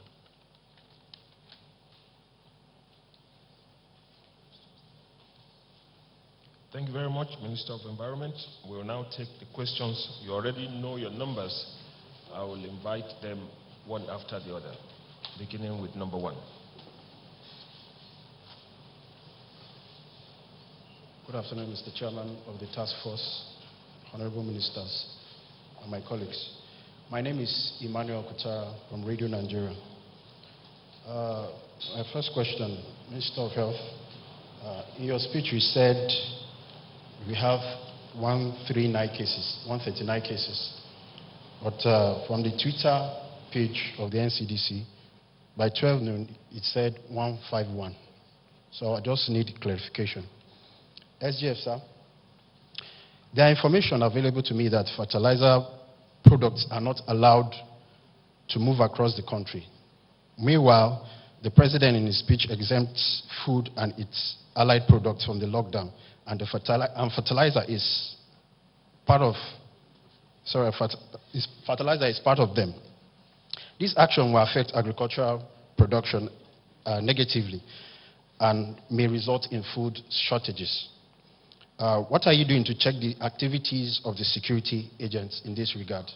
Thank you very much, Minister of Environment. We will now take the questions. You already know your numbers. I will invite them one after the other, beginning with number 1. Good afternoon, Mr. Chairman of the Task Force, honorable ministers, and my colleagues. My name is Emmanuel Kutara from Radio Nigeria. My first question, Minister of Health, in your speech you said we have 139 cases. But from the Twitter page of the NCDC, by 12 noon, it said 151. So I just need clarification. SGF, sir, there are information available to me that fertilizer products are not allowed to move across the country. Meanwhile, the president in his speech exempts food and its allied products from the lockdown, and fertilizer is part of, fertilizer is part of them. This action will affect agricultural production negatively and may result in food shortages. What are you doing to check the activities of the security agents in this regard?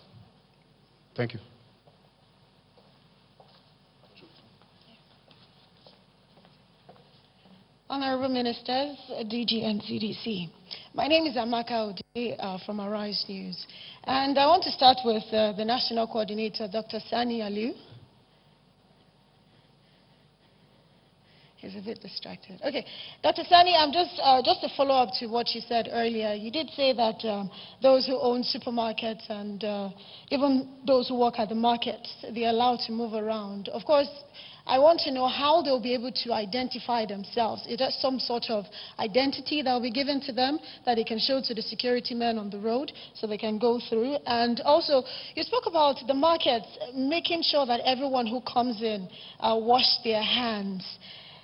Thank you. Honorable Ministers, DG and CDC. My name is Amaka Ode from Arise News. And I want to start with the National Coordinator, Dr. Sani Aliu. He's a bit distracted. Okay, Dr. Sani, I'm just to follow up to what you said earlier. You did say that those who own supermarkets and even those who work at the markets, they're allowed to move around. Of course, I want to know how they'll be able to identify themselves. Is there some sort of identity that will be given to them that they can show to the security men on the road so they can go through? And also, you spoke about the markets, making sure that everyone who comes in wash their hands.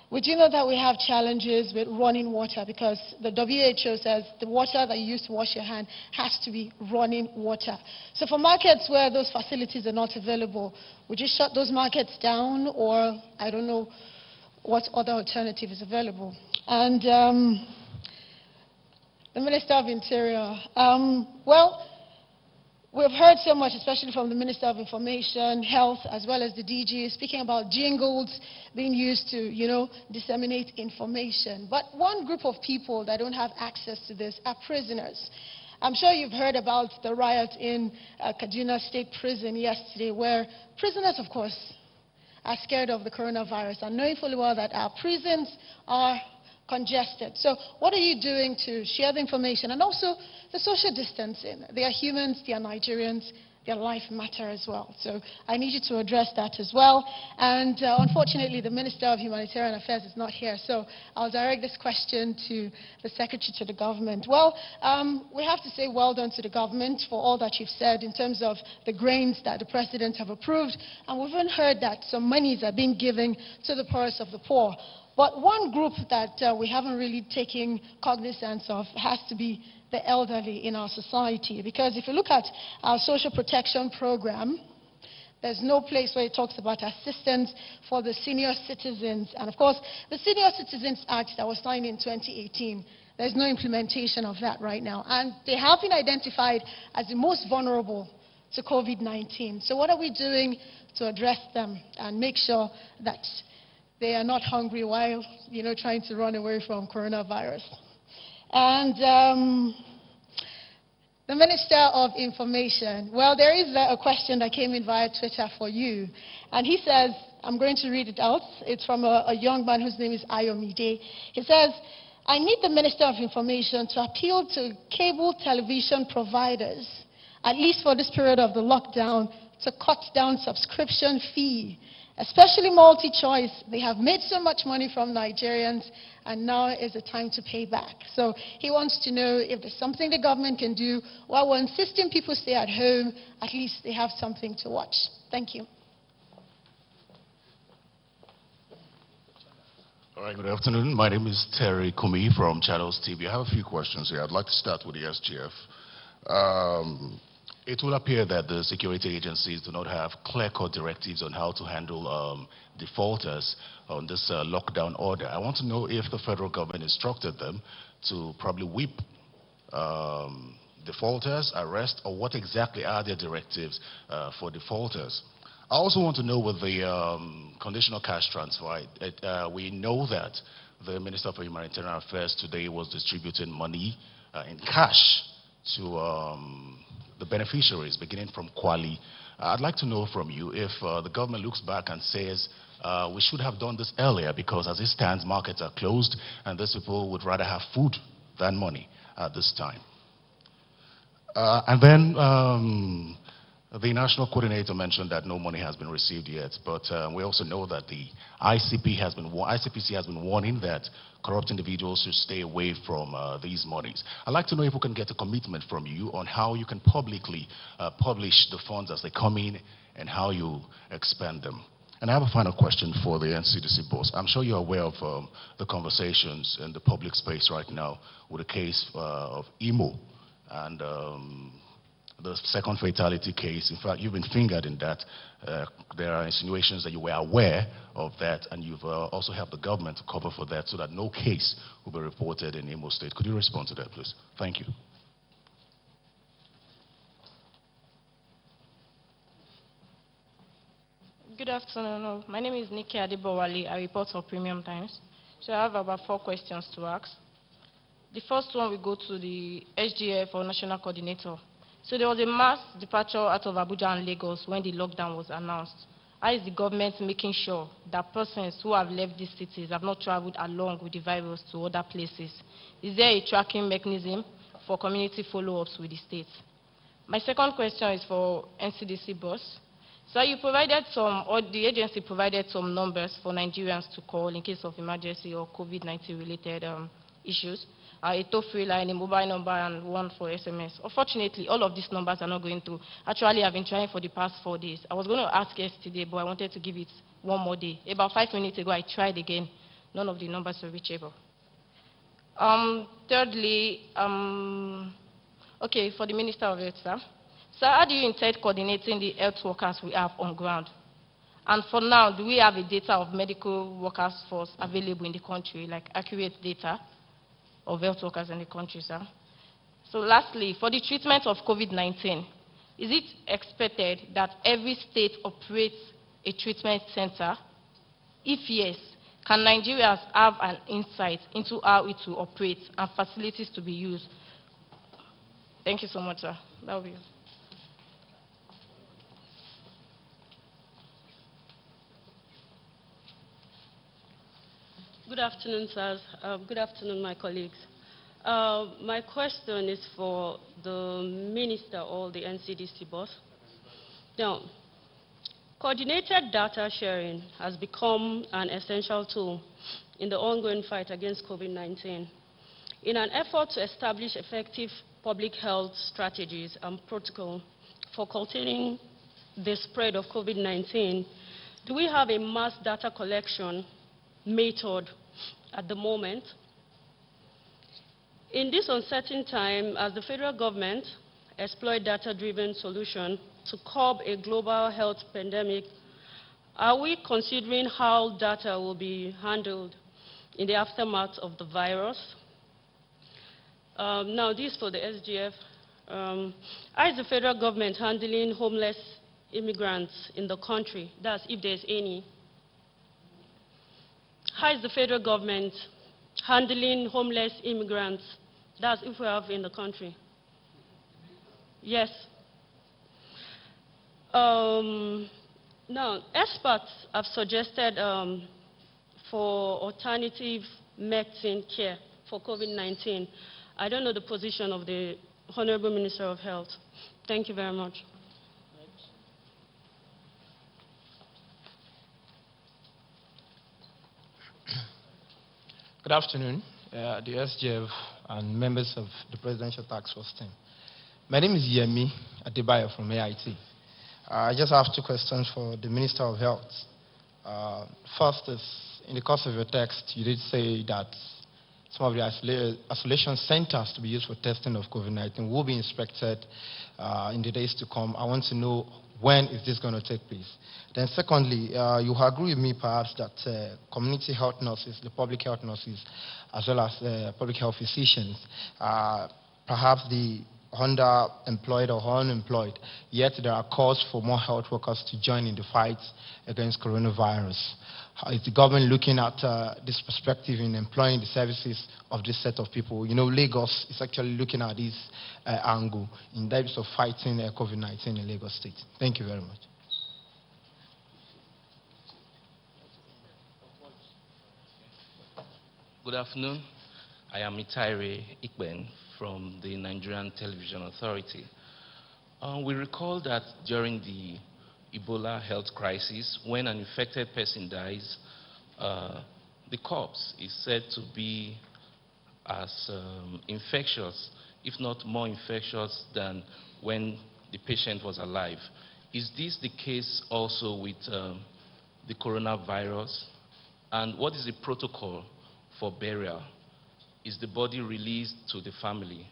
Would you know that we have challenges with running water because the WHO says the water that you use to wash your hand has to be running water. So for markets where those facilities are not available, would you shut those markets down, or I don't know what other alternative is available? And the Minister of Interior, well, we've heard so much, especially from the Minister of Information, Health, as well as the DG, speaking about jingles being used to, disseminate information. But one group of people that don't have access to this are prisoners. I'm sure you've heard about the riot in Kaduna State Prison yesterday, where prisoners, of course, are scared of the coronavirus and knowing fully well that our prisons are congested. So what are you doing to share the information and also the social distancing? They are humans, they are Nigerians, their life matter as well. So I need you to address that as well. And unfortunately, the Minister of Humanitarian Affairs is not here, so I'll direct this question to the Secretary to the government. Well, we have to say well done to the government for all that you've said in terms of the grains that the President have approved. And we've even heard that some monies are being given to the poorest of the poor. But one group that we haven't really taken cognizance of has to be the elderly in our society. Because if you look at our social protection program, there's no place where it talks about assistance for the senior citizens. And of course, the Senior Citizens Act that was signed in 2018, there's no implementation of that right now. And they have been identified as the most vulnerable to COVID-19. So what are we doing to address them and make sure that they are not hungry while, trying to run away from coronavirus? And the Minister of Information, well, there is a question that came in via Twitter for you. And he says, I'm going to read it out. It's from a young man whose name is Ayomide. He says, I need the Minister of Information to appeal to cable television providers, at least for this period of the lockdown, to cut down subscription fee. Especially multi-choice, they have made so much money from Nigerians, and now is the time to pay back. So he wants to know if there's something the government can do while we're insisting people stay at home, at least they have something to watch. Thank you. All right, good afternoon. My name is Terry Kumi from Channels TV. I have a few questions here. I'd like to start with the SGF. It will appear that the security agencies do not have clear-cut directives on how to handle defaulters on this lockdown order. I want to know if the federal government instructed them to probably whip defaulters, arrest, or what exactly are their directives for defaulters. I also want to know with the conditional cash transfer, we know that the Minister for Humanitarian Affairs today was distributing money in cash to the beneficiaries, beginning from Kwali. I'd like to know from you if the government looks back and says we should have done this earlier, because as it stands, markets are closed and these people would rather have food than money at this time. And then the national coordinator mentioned that no money has been received yet, but we also know that the ICPC has been warning that corrupt individuals should stay away from these monies. I'd like to know if we can get a commitment from you on how you can publicly publish the funds as they come in and how you expend them. And I have a final question for the NCDC boss. I'm sure you're aware of the conversations in the public space right now with the case of Imo and the second fatality case. In fact, you've been fingered in that. There are insinuations that you were aware of that, and you've also helped the government to cover for that so that no case will be reported in Imo State. Could you respond to that, please? Thank you. Good afternoon. My name is Nikki Adebowale. I report for Premium Times. So I have about 4 questions to ask. The first one will go to the SGF or National Coordinator. So there was a mass departure out of Abuja and Lagos when the lockdown was announced. How is the government making sure that persons who have left these cities have not traveled along with the virus to other places? Is there a tracking mechanism for community follow-ups with the state? My second question is for NCDC boss. So you provided some, or the agency provided some numbers for Nigerians to call in case of emergency or COVID-19 related issues. A toll-free line, a mobile number, and one for SMS. Unfortunately, all of these numbers are not going through. Actually, I've been trying for the past 4 days. I was going to ask yesterday, but I wanted to give it one more day. About 5 minutes ago, I tried again. None of the numbers were reachable. Thirdly, okay, for the Minister of Health, sir. So how do you intend coordinating the health workers we have on ground? And for now, do we have a data of medical workers force available in the country, like accurate data of health workers in the country, sir? So lastly, for the treatment of COVID-19, is it expected that every state operates a treatment center? If yes, can Nigerians have an insight into how it will operate and facilities to be used? Thank you so much, sir. That will be it. Good afternoon, sirs. Good afternoon, my colleagues. My question is for the Minister or the NCDC boss. Now, coordinated data sharing has become an essential tool in the ongoing fight against COVID-19. In an effort to establish effective public health strategies and protocol for containing the spread of COVID-19, do we have a mass data collection method at the moment? In this uncertain time, as the federal government exploits data-driven solutions to curb a global health pandemic, are we considering how data will be handled in the aftermath of the virus? Now, this for the SGF. How is the federal government handling homeless immigrants in the country? That's if there's any. How is the federal government handling homeless immigrants? That's if we have in the country. Yes. Now, experts have suggested for alternative medicine care for COVID-19. I don't know the position of the Honorable Minister of Health. Thank you very much. Good afternoon, the SGF and members of the Presidential Task Force team. My name is Yemi Adebayo from AIT. I just have 2 questions for the Minister of Health. First is, in the course of your text, you did say that some of the isolation centers to be used for testing of COVID-19 will be inspected in the days to come. I want to know, when is this going to take place? Then secondly, you agree with me perhaps that community health nurses, the public health nurses, as well as public health physicians, perhaps the underemployed or unemployed, yet there are calls for more health workers to join in the fight against coronavirus. Is the government looking at this perspective in employing the services of this set of people? You know, Lagos is actually looking at this angle in terms of fighting COVID-19 in Lagos State. Thank you very much. Good afternoon. I am Itaire Ikben from the Nigerian Television Authority. We recall that during the Ebola health crisis, when an infected person dies, the corpse is said to be as infectious, if not more infectious than when the patient was alive. Is this the case also with the coronavirus? And what is the protocol for burial? Is the body released to the family?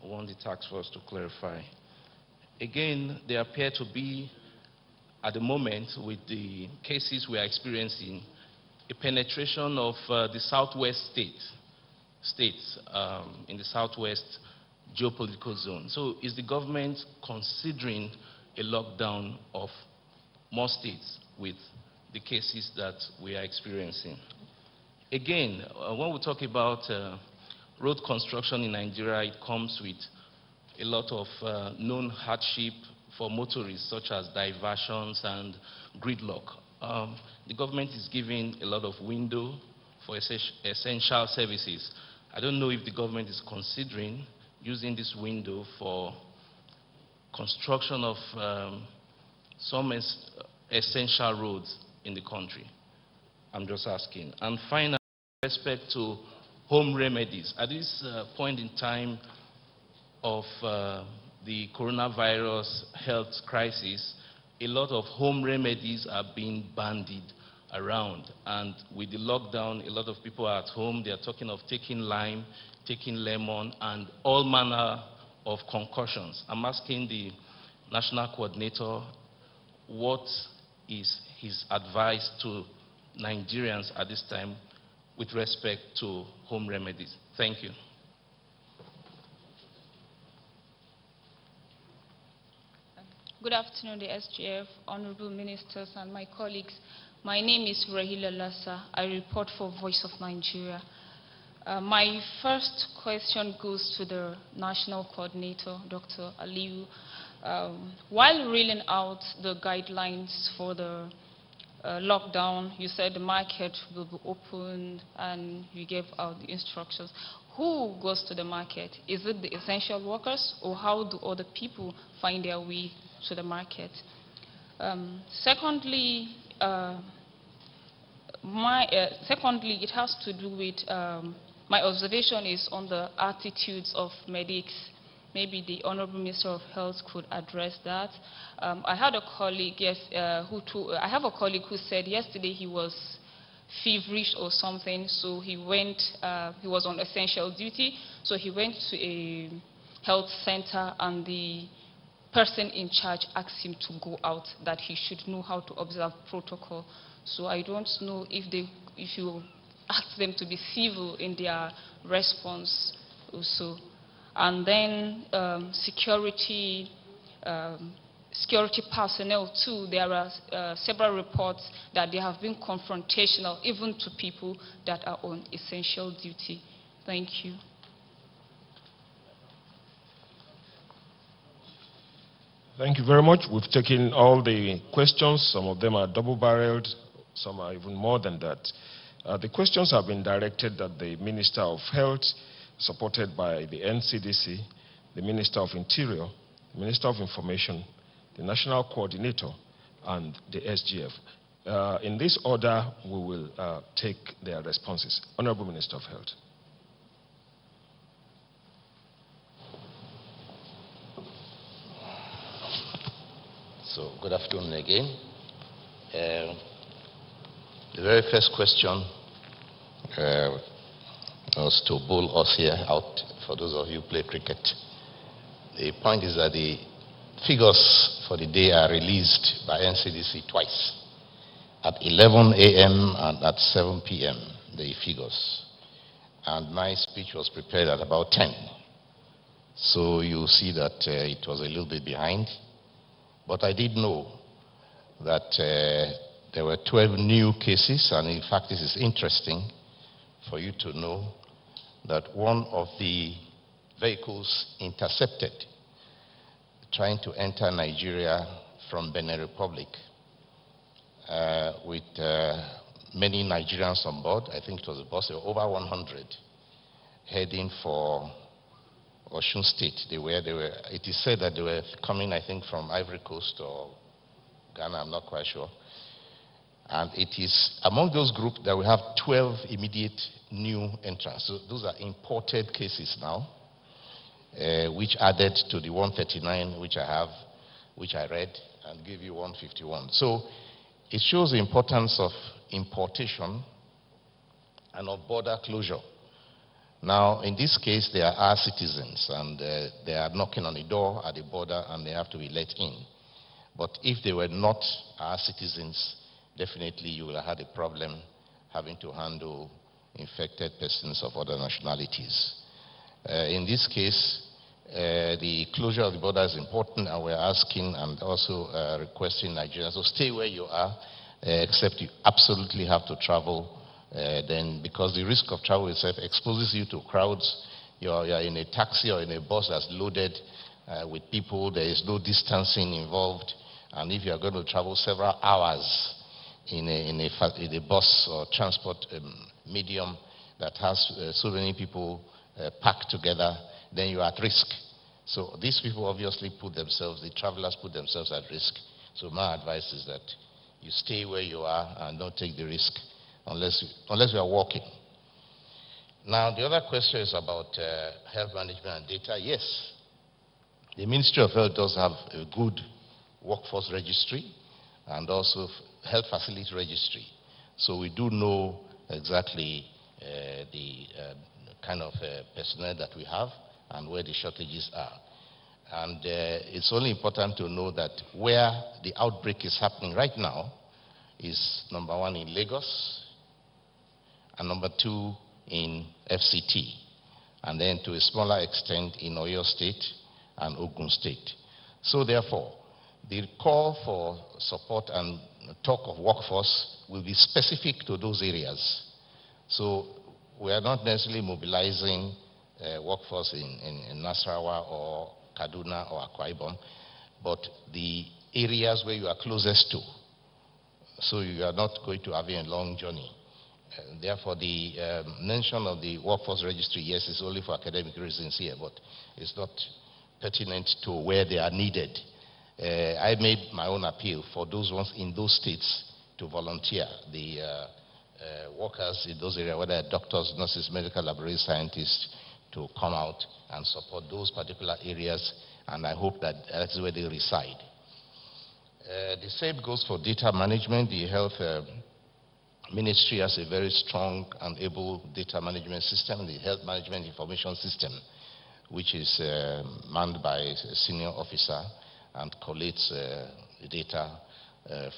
I want the task force to clarify. Again, there appear to be, at the moment, with the cases we are experiencing, a penetration of the southwest states in the southwest geopolitical zone. So is the government considering a lockdown of more states with the cases that we are experiencing? Again, when we talk about road construction in Nigeria, it comes with a lot of known hardship for motorists, such as diversions and gridlock. The government is giving a lot of window for essential services. I don't know if the government is considering using this window for construction of some essential roads in the country. I'm just asking. And finally, with respect to home remedies, at this point in time of the coronavirus health crisis, a lot of home remedies are being bandied around. And with the lockdown, a lot of people are at home. They are talking of taking lime, taking lemon, and all manner of concoctions. I'm asking the national coordinator, what is his advice to Nigerians at this time with respect to home remedies? Thank you. Good afternoon, the SGF, honorable ministers, and my colleagues. My name is Rahila Lassa. I report for Voice of Nigeria. My first question goes to the national coordinator, Dr. Aliyu. While reeling out the guidelines for the lockdown, you said the market will be open and you gave out the instructions. Who goes to the market? Is it the essential workers, or how do other people find their way to the market? Secondly, it has to do with, my observation is on the attitudes of medics. Maybe the Honorable Minister of Health could address that. I had a colleague, I have a colleague who said yesterday he was feverish or something, so he went, he was on essential duty, so he went to a health center and the person in charge asked him to go out, that he should know how to observe protocol. So I don't know if you ask them to be civil in their response also. And then security personnel too. There are several reports that they have been confrontational even to people that are on essential duty. Thank you. Thank you very much. We've taken all the questions. Some of them are double-barreled. Some are even more than that. The questions have been directed at the Minister of Health, supported by the NCDC, the Minister of Interior, the Minister of Information, the National Coordinator, and the SGF. In this order, we will take their responses. Honorable Minister of Health. So, good afternoon again. The very first question was to bowl us here out, for those of you who play cricket. The point is that the figures for the day are released by NCDC twice, at 11 a.m. and at 7 p.m., the figures. And my speech was prepared at about 10. So you see that it was a little bit behind. But I did know that there were 12 new cases, and in fact this is interesting for you to know that one of the vehicles intercepted trying to enter Nigeria from Benin Republic with many Nigerians on board. I think it was a bus, over 100, heading for Osun State. It is said that they were coming, I think, from Ivory Coast or Ghana, I'm not quite sure. And it is among those groups that we have 12 immediate new entrants. So those are imported cases now, which added to the 139 which I have, which I read, and gave you 151. So It shows the importance of importation and of border closure. Now, in this case, they are our citizens, and they are knocking on the door at the border, and they have to be let in. But if they were not our citizens, definitely you will have had a problem having to handle infected persons of other nationalities. In this case, the closure of the border is important, and we're asking and also requesting Nigerians to stay where you are, except you absolutely have to travel. Then, because the risk of travel itself exposes you to crowds. You're in a taxi or in a bus that's loaded with people. There is no distancing involved. And if you're going to travel several hours in a bus or transport medium that has so many people packed together, then you're at risk. So these people obviously the travelers put themselves at risk. So my advice is that you stay where you are and don't take the risk unless you are walking. Now, the other question is about health management and data. Yes, the Ministry of Health does have a good workforce registry and also health facility registry. So we do know exactly the kind of personnel that we have and where the shortages are. And it's only important to know that where the outbreak is happening right now is number 1 in Lagos, and number 2 in FCT, and then to a smaller extent in Oyo State and Ogun State. So therefore, the call for support and talk of workforce will be specific to those areas. So we are not necessarily mobilizing workforce in Nasarawa or Kaduna or Akwa Ibom, but the areas where you are closest to. So you are not going to have a long journey. Therefore, the mention of the workforce registry, yes, is only for academic reasons here, but it's not pertinent to where they are needed. I made my own appeal for those ones in those states to volunteer, the workers in those areas, whether doctors, nurses, medical laboratory scientists, to come out and support those particular areas, and I hope that that's where they reside. The same goes for data management. The health Ministry has a very strong and able data management system, the Health Management Information System, which is manned by a senior officer and collates data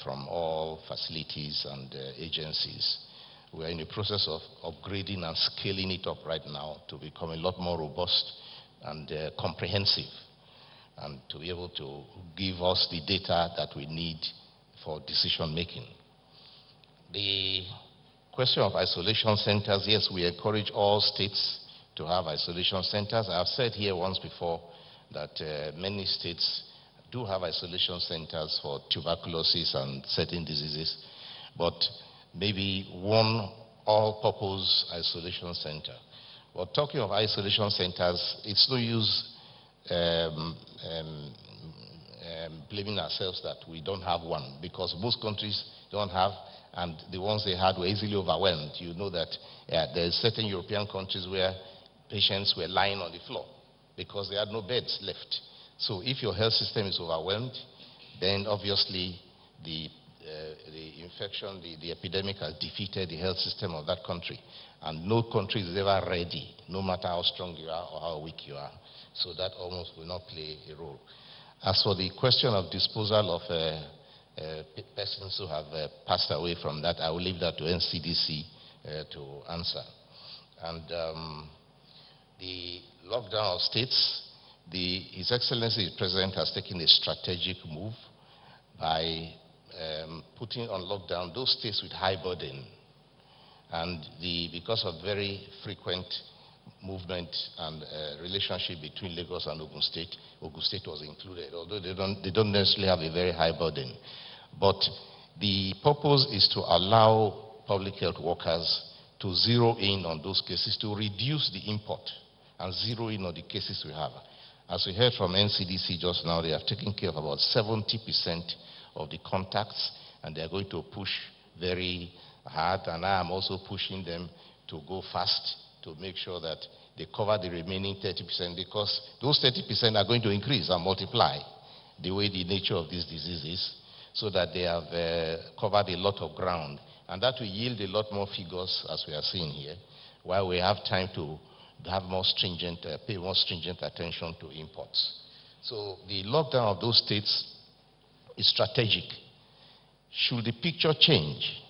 from all facilities and agencies. We are in the process of upgrading and scaling it up right now to become a lot more robust and comprehensive, and to be able to give us the data that we need for decision making. The question of isolation centers, yes, we encourage all states to have isolation centers. I've said here once before that many states do have isolation centers for tuberculosis and certain diseases, but maybe one all-purpose isolation center. But talking of isolation centers, it's no use blaming ourselves that we don't have one, because most countries don't have, and the ones they had were easily overwhelmed. You know that there are certain European countries where patients were lying on the floor because they had no beds left. So if your health system is overwhelmed, then obviously the infection, the epidemic has defeated the health system of that country. And no country is ever ready, no matter how strong you are or how weak you are. So that almost will not play a role. As for the question of disposal of persons who have passed away from that, I will leave that to NCDC to answer. And the lockdown of states, His Excellency the President has taken a strategic move by putting on lockdown those states with high burden. And because of very frequent movement and relationship between Lagos and Ogun State was included, although they don't necessarily have a very high burden. But the purpose is to allow public health workers to zero in on those cases, to reduce the import and zero in on the cases we have. As we heard from NCDC just now, they have taken care of about 70% of the contacts, and they are going to push very hard, and I am also pushing them to go fast to make sure that they cover the remaining 30%, because those 30% are going to increase and multiply the way the nature of this disease is. so that they have covered a lot of ground. And that will yield a lot more figures, as we are seeing here, while we have time to have more stringent, pay more stringent attention to imports. So the lockdown of those states is strategic. Should the picture change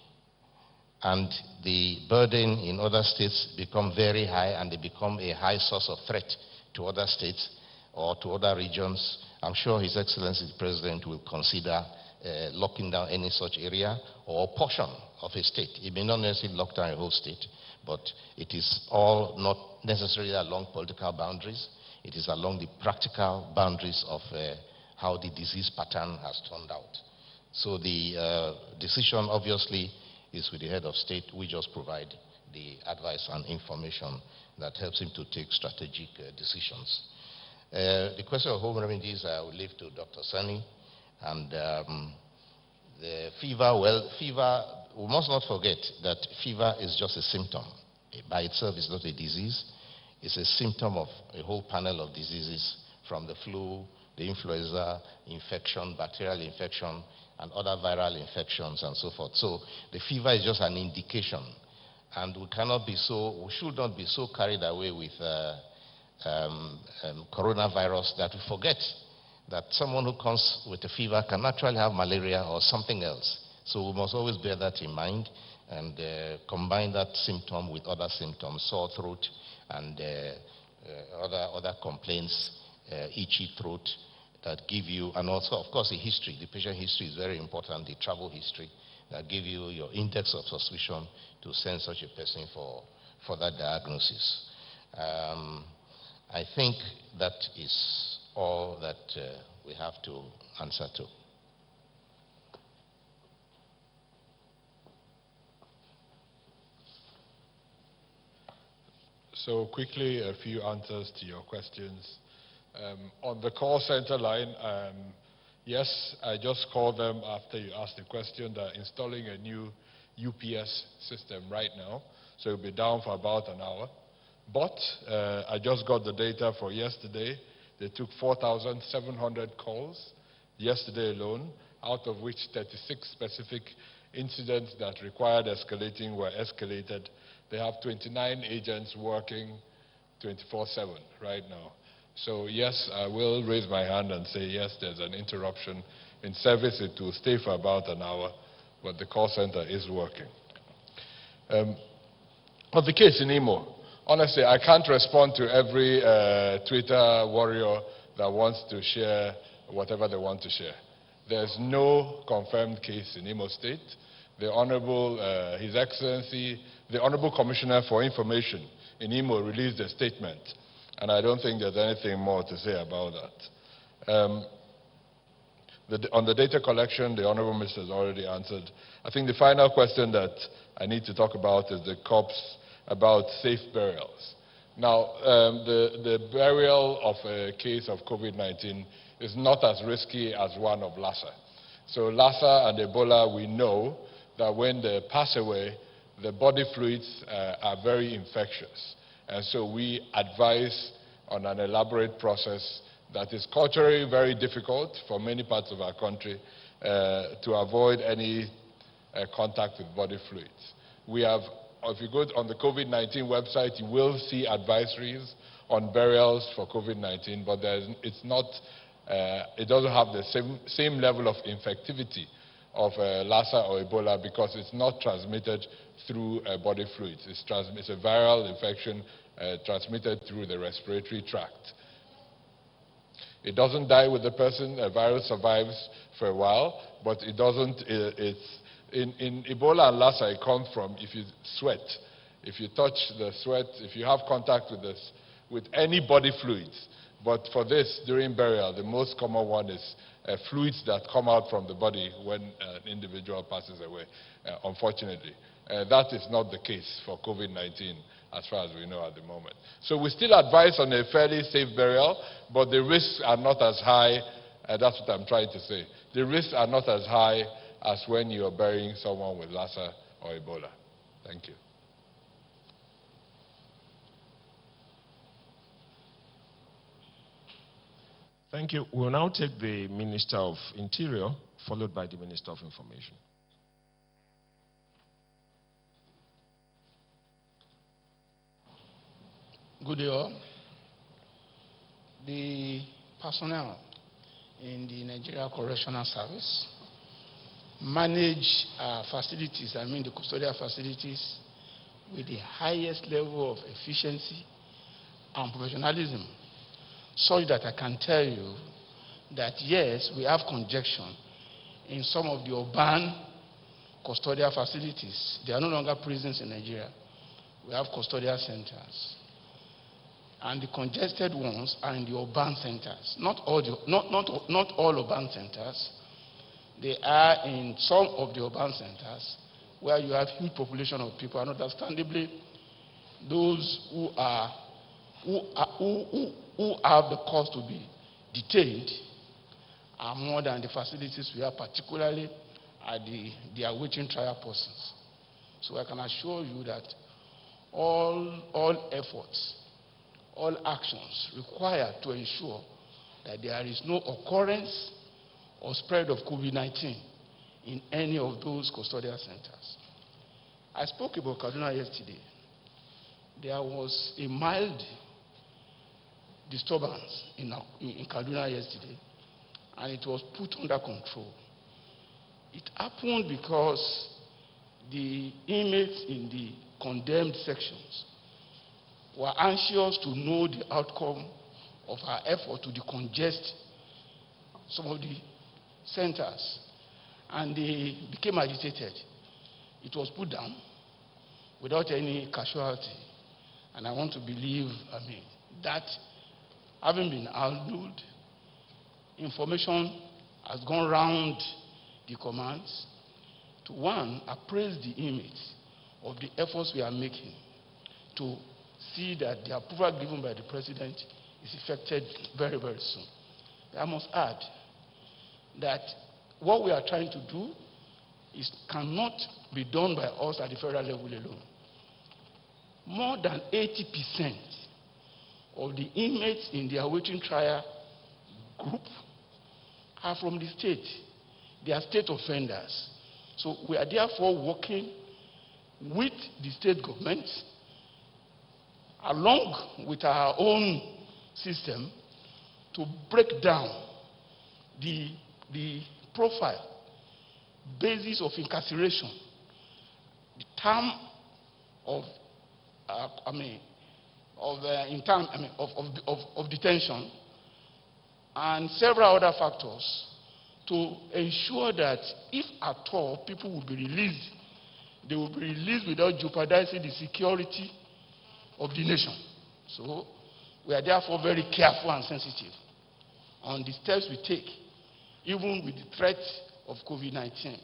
and the burden in other states become very high and they become a high source of threat to other states or to other regions, I'm sure His Excellency the President will consider locking down any such area or portion of a state. It may not necessarily lock down a whole state, but it is all not necessarily along political boundaries. It is along the practical boundaries of how the disease pattern has turned out. So the decision obviously is with the head of state. We just provide the advice and information that helps him to take strategic decisions. The question of home remedies I will leave to Dr. Sani. And the fever, well, fever, we must not forget that fever is just a symptom. By itself, it's not a disease. It's a symptom of a whole panel of diseases, from the flu, the influenza infection, bacterial infection, and other viral infections and so forth. So the fever is just an indication. And we should not be so carried away with coronavirus that we forget that someone who comes with a fever can actually have malaria or something else. So we must always bear that in mind and combine that symptom with other symptoms, sore throat and other complaints, itchy throat, that give you, and also, of course, the history. The patient history is very important, the travel history, that give you your index of suspicion to send such a person for that diagnosis. I think that is all that we have to answer to. So quickly, a few answers to your questions. On the call center line, yes, I just called them after you asked the question. They're installing a new UPS system right now, so it'll be down for about an hour. But I just got the data for yesterday. They took 4,700 calls yesterday alone, out of which 36 specific incidents that required escalating were escalated. They have 29 agents working 24/7 right now. So yes, I will raise my hand and say, yes, there's an interruption in service. It will stay for about an hour, but the call center is working. On the case in Imo, honestly, I can't respond to every Twitter warrior that wants to share whatever they want to share. There's no confirmed case in Imo State. The Honorable, His Excellency, the Honorable Commissioner for Information in Imo released a statement, and I don't think there's anything more to say about that. On the data collection, the Honorable Minister has already answered. I think the final question that I need to talk about is the COPS about safe burials. Now, the burial of a case of COVID-19 is not as risky as one of Lassa. So Lassa and Ebola, we know that when they pass away, the body fluids are very infectious. And so we advise on an elaborate process that is culturally very difficult for many parts of our country to avoid any contact with body fluids. We have, if you go on the COVID-19 website, you will see advisories on burials for COVID-19, but it's not, it doesn't have the same level of infectivity of Lassa or Ebola because it's not transmitted through body fluids. It's a viral infection transmitted through the respiratory tract. It doesn't die with the person. A virus survives for a while, but it doesn't. In Ebola and Lassa, it comes from if you sweat, if you touch the sweat, if you have contact with any body fluids. But for this, during burial, the most common one is fluids that come out from the body when an individual passes away, unfortunately. That is not the case for COVID-19, as far as we know at the moment. So we still advise on a fairly safe burial, but the risks are not as high. That's what I'm trying to say. The risks are not as high as when you are burying someone with Lassa or Ebola. Thank you. Thank you. We'll now take the Minister of Interior followed by the Minister of Information. Good day all. The personnel in the Nigeria Correctional Service manage facilities, the custodial facilities, with the highest level of efficiency and professionalism, such that I can tell you that yes, we have congestion in some of the urban custodial facilities. They are no longer prisons in Nigeria. We have custodial centers. And the congested ones are in the urban centers. Not all urban centers. They are in some of the urban centers where you have huge population of people, and understandably, those who have the cause to be detained are more than the facilities we have, particularly at the awaiting trial persons. So I can assure you that all efforts, all actions required to ensure that there is no occurrence or spread of COVID-19 in any of those custodial centers. I spoke about Kaduna yesterday. There was a mild disturbance in Kaduna yesterday, and it was put under control. It happened because the inmates in the condemned sections were anxious to know the outcome of our effort to decongest some of the centers, and they became agitated. It was put down without any casualty, and I want to believe, that having been handled, information has gone round the commands to, one, appraise the inmates of the efforts we are making to see that the approval given by the president is effected very, very soon. I must add that what we are trying to do cannot be done by us at the federal level alone. More than 80% of the inmates in the awaiting trial group are from the state. They are state offenders. So we are therefore working with the state government along with our own system to break down the profile, basis of incarceration, the term of detention, and several other factors to ensure that if at all people will be released, they will be released without jeopardizing the security of the nation. So we are therefore very careful and sensitive on the steps we take, even with the threat of COVID-19.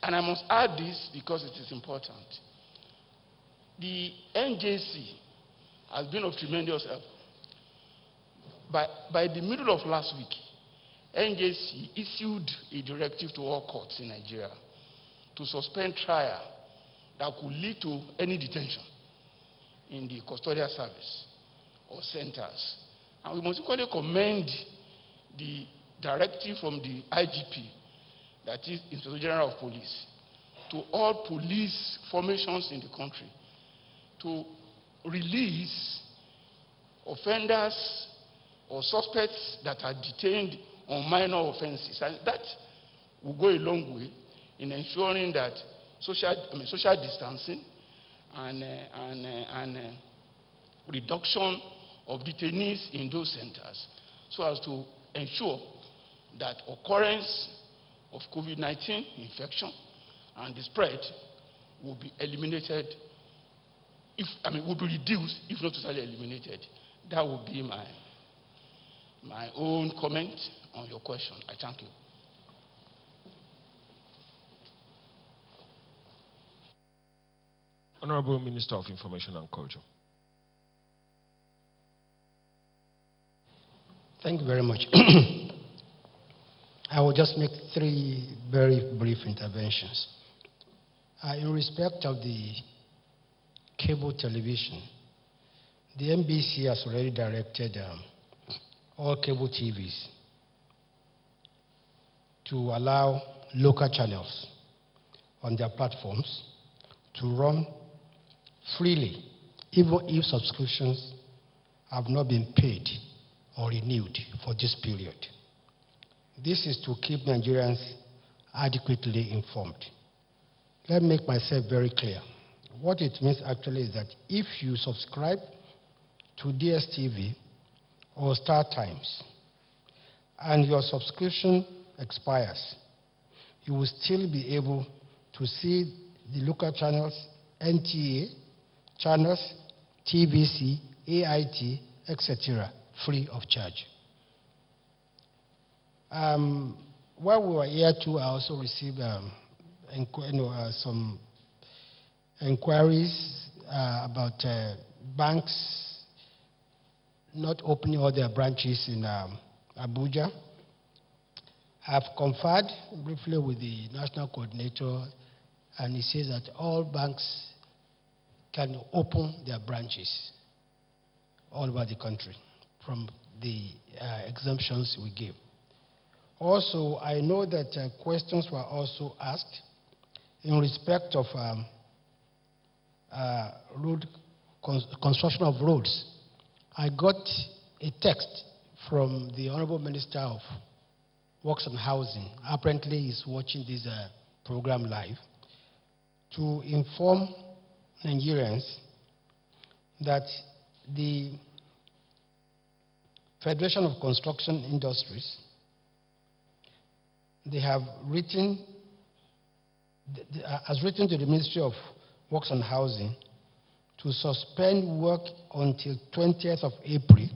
And I must add this because it is important. The NJC has been of tremendous help. By the middle of last week, NJC issued a directive to all courts in Nigeria to suspend trial that could lead to any detention in the custodial service or centers. And we must equally commend the directive from the IGP, that is Inspector General of Police, to all police formations in the country to release offenders or suspects that are detained on minor offenses. And that will go a long way in ensuring that social distancing and reduction of detainees in those centers, so as to ensure that occurrence of COVID-19 infection and the spread will be eliminated, will be reduced, if not totally eliminated. That would be my own comment on your question. I thank you. Honorable Minister of Information and Culture. Thank you very much. I will just make three very brief interventions. In respect of the cable television, the NBC has already directed all cable TVs to allow local channels on their platforms to run freely, even if subscriptions have not been paid or renewed for this period. This is to keep Nigerians adequately informed. Let me make myself very clear. What it means actually is that if you subscribe to DSTV or Star Times and your subscription expires, you will still be able to see the local channels, NTA channels, TVC, AIT, etc., free of charge. While we were here too, I also received some inquiries about banks not opening all their branches in Abuja. I've conferred briefly with the national coordinator, and he says that all banks can open their branches all over the country from the exemptions we give. Also, I know that questions were also asked in respect of construction of roads. I got a text from the Honorable Minister of Works and Housing. Apparently, he's watching this program live, to inform Nigerians that the Federation of Construction Industries, they have written, has written to the Ministry of Works and Housing to suspend work until 20th of April,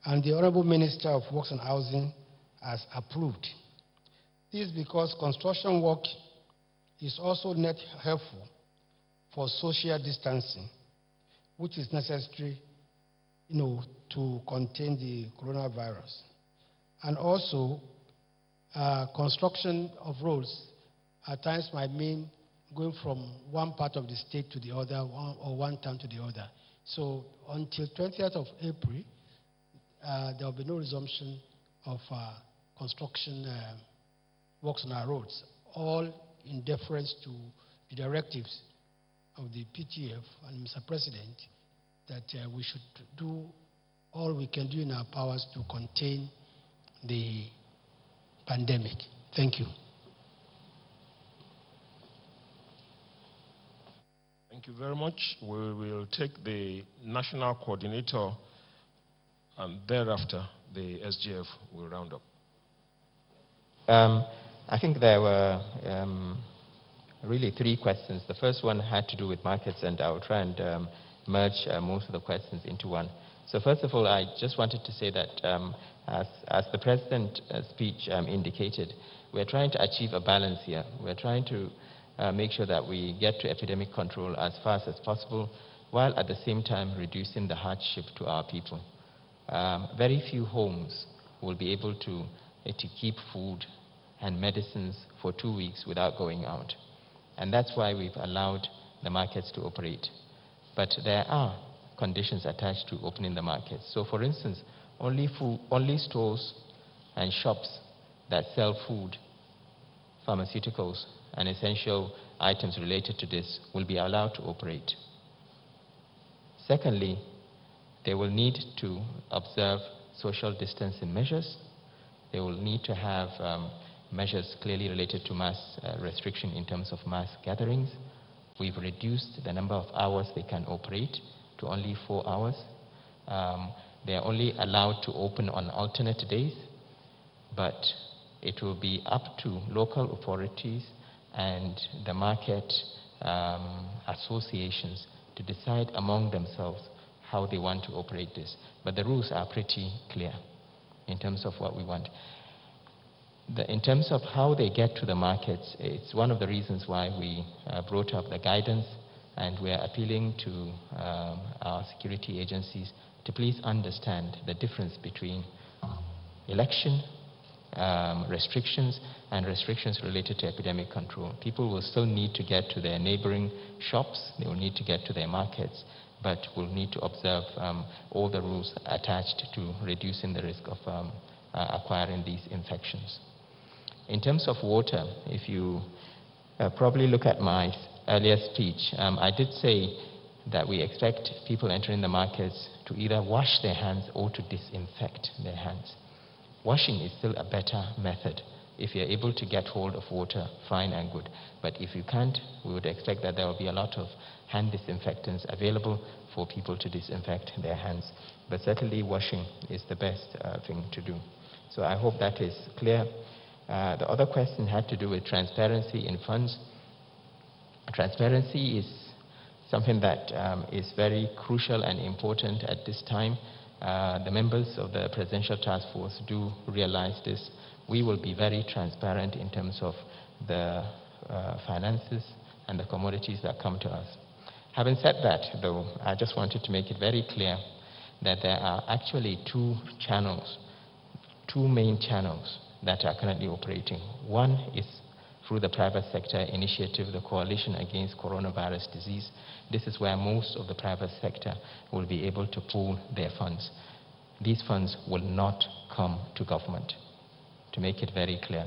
and the Honorable Minister of Works and Housing has approved. This is because construction work is also not helpful for social distancing, which is necessary, to contain the coronavirus. And also, construction of roads at times might mean going from one part of the state to the other, or one town to the other. So until 20th of April, there will be no resumption of construction works on our roads, all in deference to the directives of the PTF and Mr. President, that we should do all we can do in our powers to contain the pandemic. Thank you. Thank you very much. We will take the national coordinator, and thereafter the SGF will round up. I think there were really three questions. The first one had to do with markets, and I'll try and merge most of the questions into one. So first of all, I just wanted to say that as the President's speech indicated, we're trying to achieve a balance here. We're trying to make sure that we get to epidemic control as fast as possible, while at the same time reducing the hardship to our people. Very few homes will be able to keep food and medicines for 2 weeks without going out. And that's why we've allowed the markets to operate. But there are conditions attached to opening the markets. So for instance, only stores and shops that sell food, pharmaceuticals, and essential items related to this will be allowed to operate. Secondly, they will need to observe social distancing measures. They will need to have measures clearly related to mass restriction in terms of mass gatherings. We've reduced the number of hours they can operate to only 4 hours. They are only allowed to open on alternate days, but it will be up to local authorities and the market associations to decide among themselves how they want to operate this. But the rules are pretty clear in terms of what we want. In terms of how they get to the markets, it's one of the reasons why we brought up the guidance, and we are appealing to our security agencies to please understand the difference between election restrictions and restrictions related to epidemic control. People will still need to get to their neighboring shops, they will need to get to their markets, but we'll need to observe all the rules attached to reducing the risk of acquiring these infections. In terms of water, if you probably look at my earlier speech, I did say that we expect people entering the markets to either wash their hands or to disinfect their hands. Washing is still a better method. If you're able to get hold of water, fine and good. But if you can't, we would expect that there will be a lot of hand disinfectants available for people to disinfect their hands. But certainly washing is the best thing to do. So I hope that is clear. The other question had to do with transparency in funds. Transparency is something that is very crucial and important at this time. The members of the Presidential Task Force do realize this. We will be very transparent in terms of the finances and the commodities that come to us. Having said that, though, I just wanted to make it very clear that there are actually two main channels that are currently operating. One is through the private sector initiative, the Coalition Against Coronavirus Disease. This is where most of the private sector will be able to pool their funds. These funds will not come to government, to make it very clear.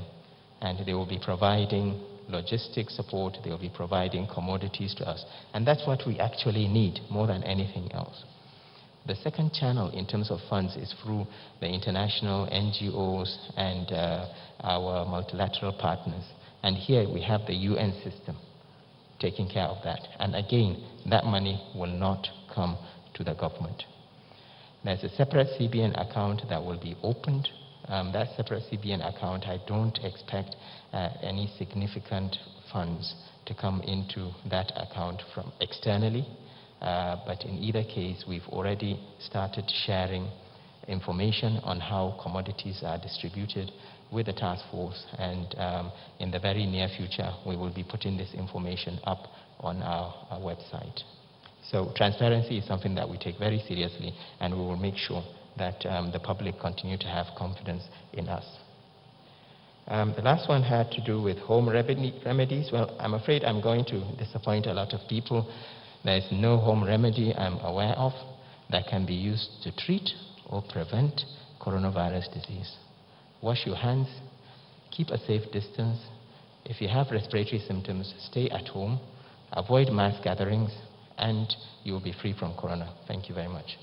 And they will be providing logistics support, they will be providing commodities to us. And that's what we actually need more than anything else. The second channel in terms of funds is through the international NGOs and our multilateral partners. And here we have the UN system taking care of that. And again, that money will not come to the government. There's a separate CBN account that will be opened. That separate CBN account, I don't expect any significant funds to come into that account from externally. But in either case, we've already started sharing information on how commodities are distributed with the task force, and in the very near future, we will be putting this information up on our website. So transparency is something that we take very seriously, and we will make sure that the public continue to have confidence in us. The last one had to do with home remedies. Well, I'm afraid I'm going to disappoint a lot of people. There is no home remedy I'm aware of that can be used to treat or prevent coronavirus disease. Wash your hands, keep a safe distance. If you have respiratory symptoms, stay at home, avoid mass gatherings, and you will be free from corona. Thank you very much.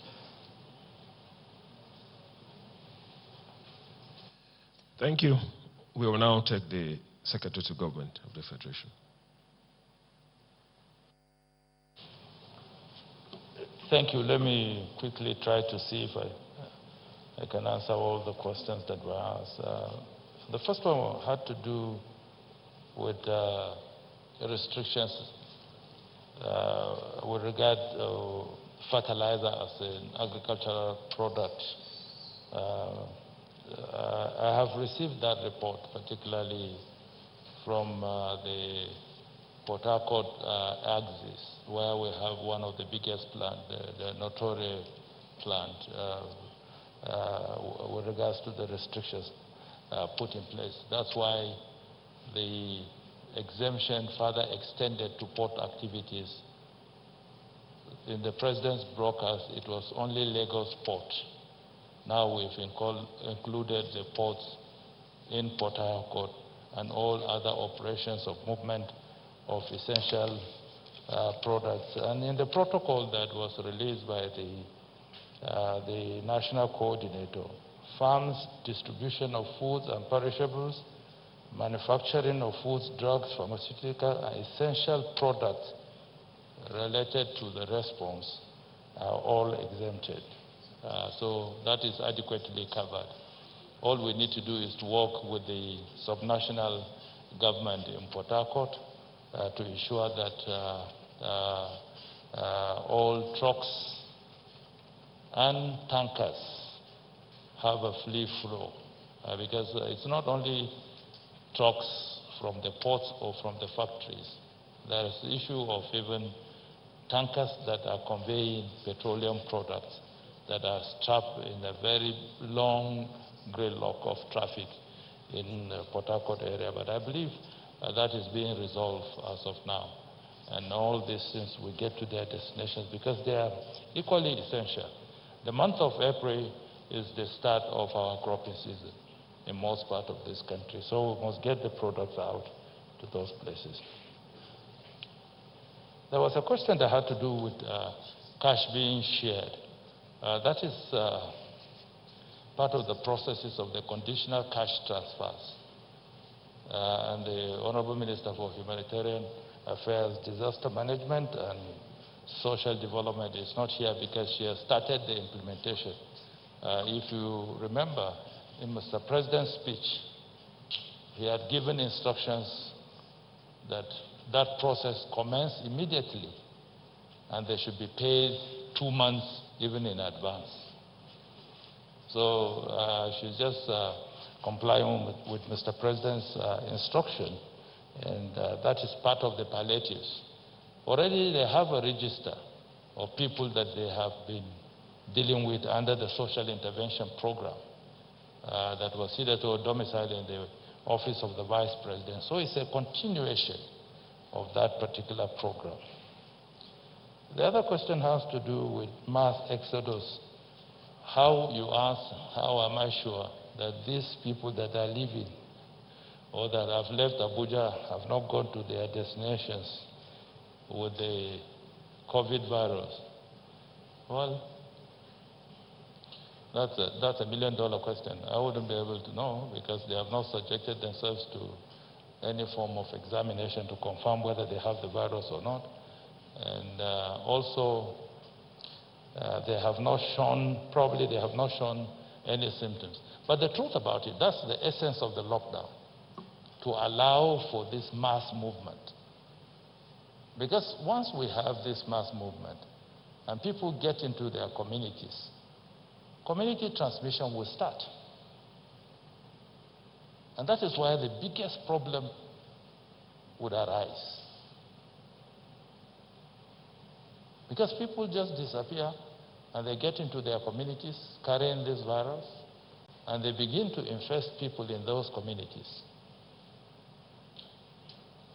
Thank you. We will now take the Secretary to Government of the Federation. Thank you. Let me quickly try to see if I can answer all the questions that were asked. The first one had to do with restrictions with regard to fertilizer as an agricultural product. I have received that report, particularly from the Port Harcourt axis, where we have one of the biggest plants, the N30 plant, with regards to the restrictions put in place. That's why the exemption further extended to port activities. In the President's broadcast, it was only Lagos port. Now we've included the ports in Port Harcourt and all other operations of movement of essential products. And in the protocol that was released by the national coordinator, farms, distribution of foods and perishables, manufacturing of foods, drugs, pharmaceutical, and essential products related to the response are all exempted. So that is adequately covered. All we need to do is to work with the subnational government in Port Harcourt to ensure that all trucks and tankers have a free flow, because it's not only trucks from the ports or from the factories. There is the issue of even tankers that are conveying petroleum products that are trapped in a very long gridlock of traffic in the Port Harcourt area. But I believe that is being resolved as of now. and all these things will get to their destinations because they are equally essential. The month of April is the start of our cropping season in most parts of this country. So we must get the products out to those places. There was a question that had to do with cash being shared. That is part of the processes of the conditional cash transfers. And the Honorable Minister for Humanitarian Affairs, Disaster Management and Social Development is not here because she has started the implementation. If you remember, in Mr. President's speech, he had given instructions that that process commence immediately and they should be paid 2 months even in advance. So she's just complying with Mr. President's instruction, and that is part of the palliatives. Already they have a register of people that they have been dealing with under the social intervention program that was hitherto domiciled in the office of the Vice President. So it's a continuation of that particular program. The other question has to do with mass exodus. How, you ask, how am I sure that these people that are leaving or that have left Abuja have not gone to their destinations with the COVID virus? Well, that's $1 million question. I wouldn't be able to know because they have not subjected themselves to any form of examination to confirm whether they have the virus or not. And also, they have not shown, probably they have not shown any symptoms. But the truth about it, that's the essence of the lockdown, to allow for this mass movement. Because once we have this mass movement and people get into their communities, community transmission will start. And that is why the biggest problem would arise. Because people just disappear and they get into their communities carrying this virus and they begin to infest people in those communities.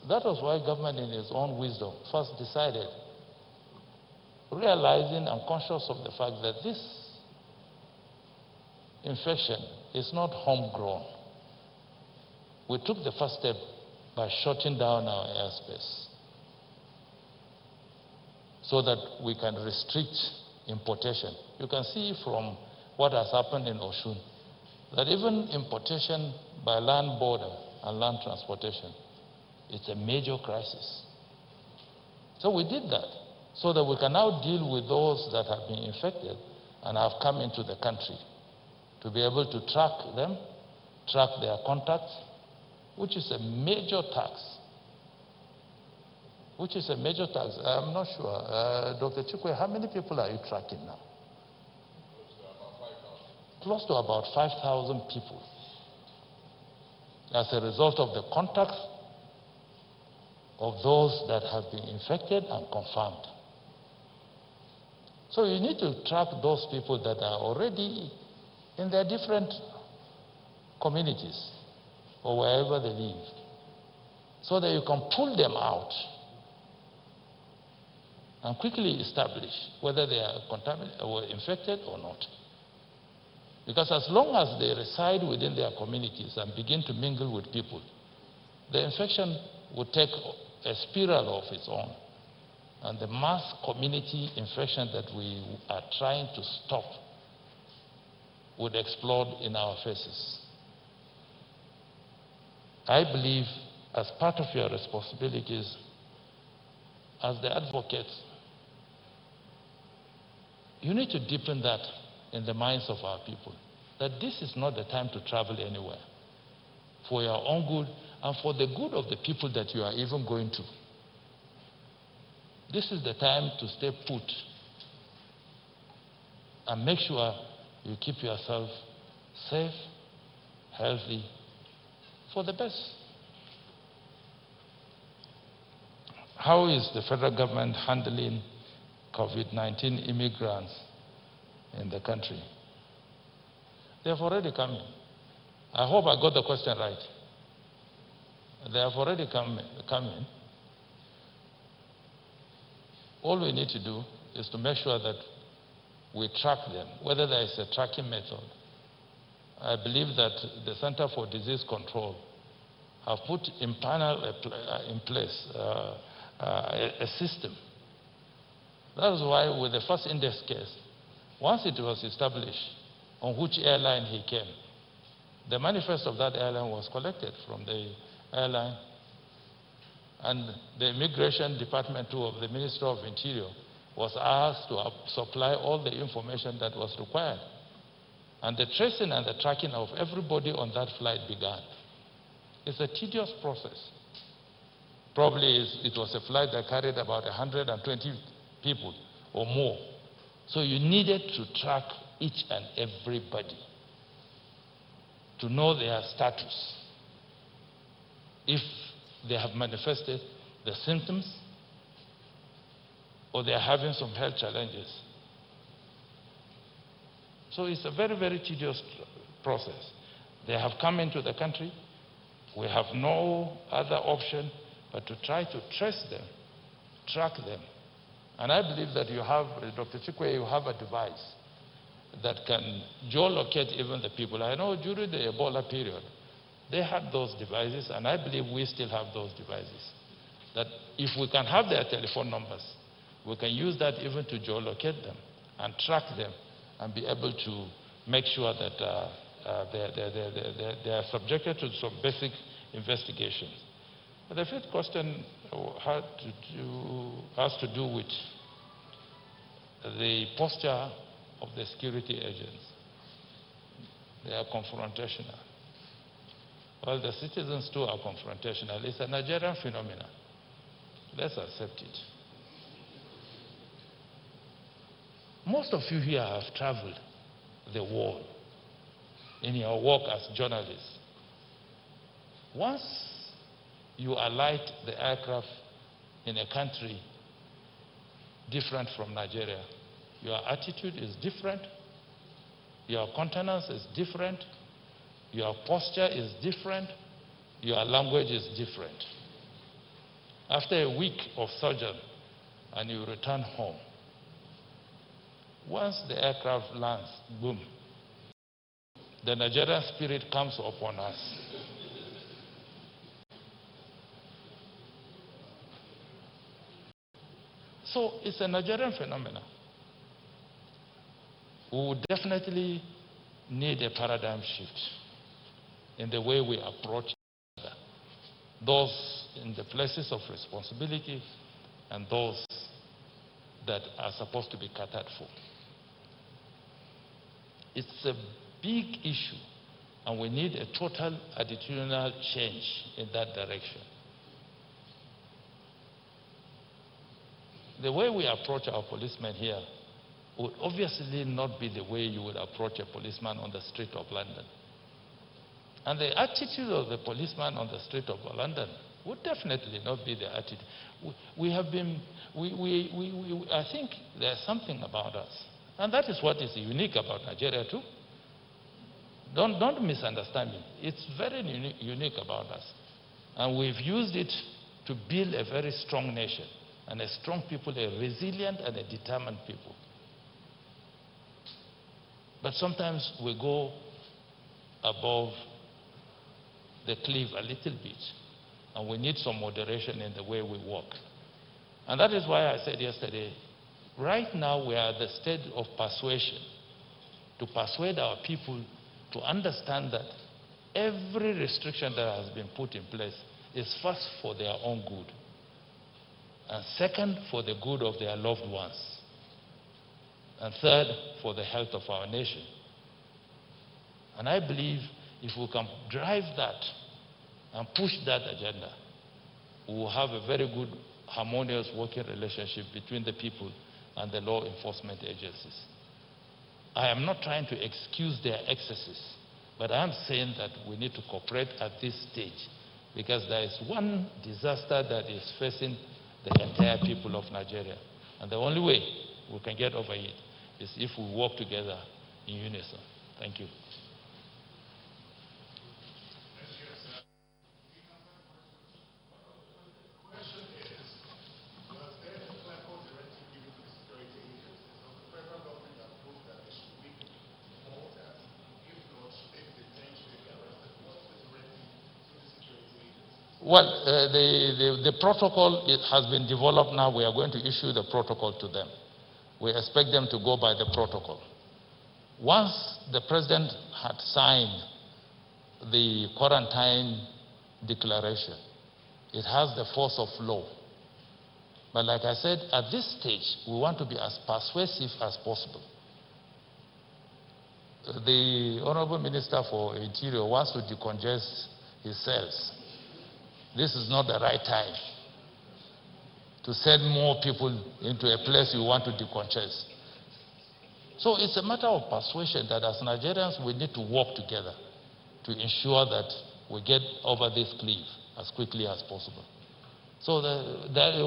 That was why government in its own wisdom first decided, realizing and conscious of the fact that this infection is not homegrown. We took the first step by shutting down our airspace so that we can restrict importation. You can see from what has happened in Oshun that even importation by land border and land transportation, it's a major crisis. So we did that so that we can now deal with those that have been infected and have come into the country, to be able to track them, track their contacts, which is a major tax. Which is a major tax. I'm not sure. Dr. Chikwe, how many people are you tracking now? Close to about 5,000 people. As a result of the contacts of those that have been infected and confirmed. So you need to track those people that are already in their different communities or wherever they live, so that you can pull them out and quickly establish whether they are contaminated or infected or not. Because as long as they reside within their communities and begin to mingle with people, the infection will take a spiral of its own. And the mass community infection that we are trying to stop would explode in our faces. I believe, as part of your responsibilities as the advocates, you need to deepen that in the minds of our people, that this is not the time to travel anywhere, for your own good and for the good of the people that you are even going to. This is the time to stay put and make sure you keep yourself safe, healthy, for the best. How is the federal government handling COVID-19 immigrants in the country? They have already come in. I hope I got the question right. They have already come in. All we need to do is to make sure that we track them, whether there is a tracking method. I believe that the Center for Disease Control have put in place a system. That is why with the first index case, once it was established on which airline he came, the manifest of that airline was collected from the airline, and the Immigration Department too of the Ministry of Interior was asked to supply all the information that was required. And the tracing and the tracking of everybody on that flight began. It's a tedious process. Probably it was a flight that carried about 120 people or more. So you needed to track each and everybody to know their status. If they have manifested the symptoms or they are having some health challenges. So it's a very, very tedious process. They have come into the country. We have no other option but to try to trace them, track them. And I believe that you have, Dr. Chikwe, you have a device that can geolocate even the people. I know during the Ebola period, they had those devices, and I believe we still have those devices. That if we can have their telephone numbers, we can use that even to geolocate them and track them and be able to make sure that they are subjected to some basic investigations. But the fifth question has to do with the posture of the security agents. They are confrontational. Well, the citizens too are confrontational. It's a Nigerian phenomenon. Let's accept it. Most of you here have traveled the world in your work as journalists. Once you alight the aircraft in a country different from Nigeria, your attitude is different, your countenance is different, your posture is different, your language is different. After a week of sojourn and you return home, once the aircraft lands, boom, the Nigerian spirit comes upon us. So it's a Nigerian phenomenon. We would definitely need a paradigm shift in the way we approach those in the places of responsibility and those that are supposed to be catered for. It's a big issue, and we need a total attitudinal change in that direction. The way we approach our policemen here would obviously not be the way you would approach a policeman on the street of London. And the attitude of the policeman on the street of London would definitely not be the attitude. I think there's something about us. And that is what is unique about Nigeria too. Don't misunderstand me. It's very unique about us. And we've used it to build a very strong nation and a strong people, a resilient and a determined people. But sometimes we go above the cliff a little bit, and we need some moderation in the way we walk. And that is why I said yesterday, right now we are at the stage of persuasion, to persuade our people to understand that every restriction that has been put in place is first for their own good, and second for the good of their loved ones, and third for the health of our nation. And I believe if we can drive that and push that agenda, we will have a very good, harmonious working relationship between the people and the law enforcement agencies. I am not trying to excuse their excesses, but I am saying that we need to cooperate at this stage, because there is one disaster that is facing the entire people of Nigeria. And the only way we can get over it is if we work together in unison. Thank you. Well, the protocol has been developed now. We are going to issue the protocol to them. We expect them to go by the protocol. Once the president had signed the quarantine declaration, it has the force of law. But like I said, at this stage, we want to be as persuasive as possible. The Honorable Minister for Interior wants to decongest his cells. This is not the right time to send more people into a place you want to decongest. So it's a matter of persuasion that as Nigerians, we need to work together to ensure that we get over this cliff as quickly as possible. So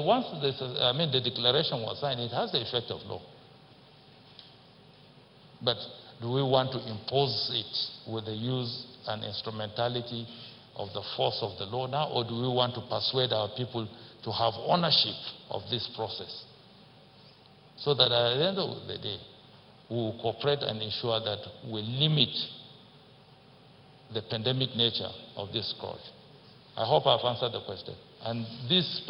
once the declaration was signed, it has the effect of law. But do we want to impose it with the use and instrumentality of the force of the law now, or do we want to persuade our people to have ownership of this process? So that at the end of the day, we will cooperate and ensure that we limit the pandemic nature of this scourge. I hope I've answered the question. And this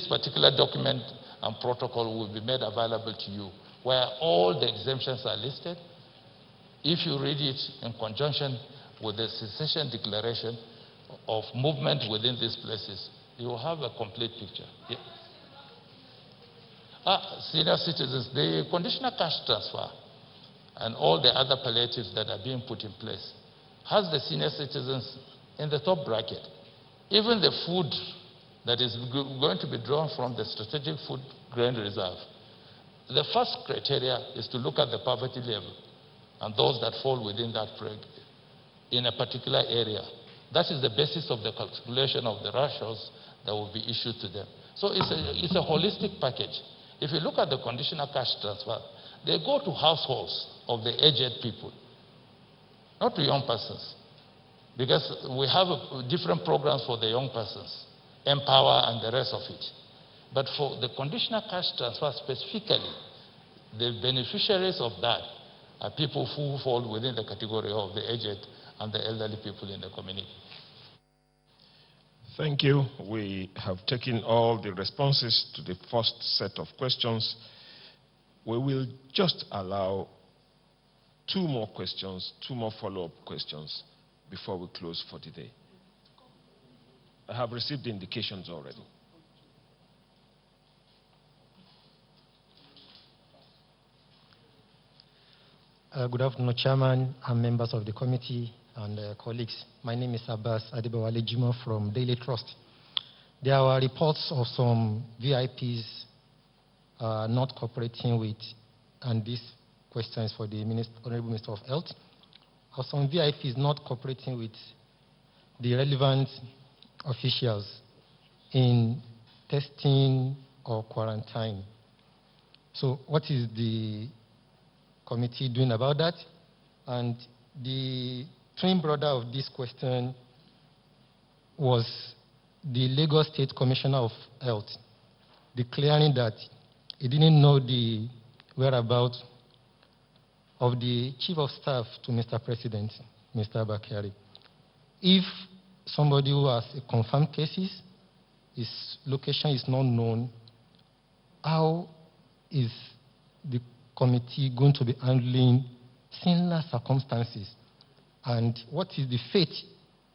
particular document and protocol will be made available to you, where all the exemptions are listed. If you read it in conjunction with the cessation declaration of movement within these places, you will have a complete picture. Yeah. Senior citizens, the conditional cash transfer and all the other palliatives that are being put in place has the senior citizens in the top bracket. Even the food that is going to be drawn from the strategic food grain reserve, the first criteria is to look at the poverty level and those that fall within that in a particular area. That is the basis of the calculation of the rations that will be issued to them. So it's a holistic package. If you look at the conditional cash transfer, they go to households of the aged people, not to young persons, because we have different programs for the young persons, Empower and the rest of it. But for the conditional cash transfer specifically, the beneficiaries of that are people who fall within the category of the aged and the elderly people in the community. Thank you. We have taken all the responses to the first set of questions. We will just allow two more questions, two more follow-up questions before we close for the day. I have received the indications already. Good afternoon, Chairman and members of the committee and colleagues. My name is Abbas Adebowale Jimo from Daily Trust. There are reports of some VIPs not cooperating with, and this question is for the Honorable Minister of Health, of some VIPs not cooperating with the relevant officials in testing or quarantine. So what is the committee doing about that? And the twin brother of this question was the Lagos State Commissioner of Health, declaring that he didn't know the whereabouts of the Chief of Staff to Mr. President, Mr. Bakari. If somebody who has a confirmed cases, his location is not known, how is the committee going to be handling similar circumstances? And what is the fate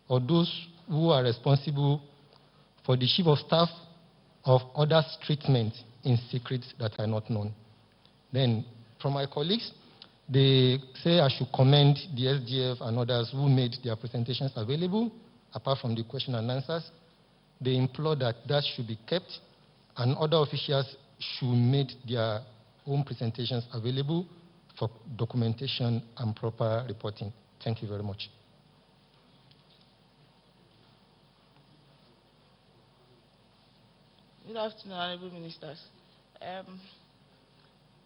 of those who are responsible for the Chief of Staff of others' treatment in secrets that are not known? Then, from my colleagues, they say I should commend the SDF and others who made their presentations available, apart from the question and answers. They implore that that should be kept, and other officials should make their own presentations available for documentation and proper reporting. Thank you very much. Good afternoon, Honorable Ministers.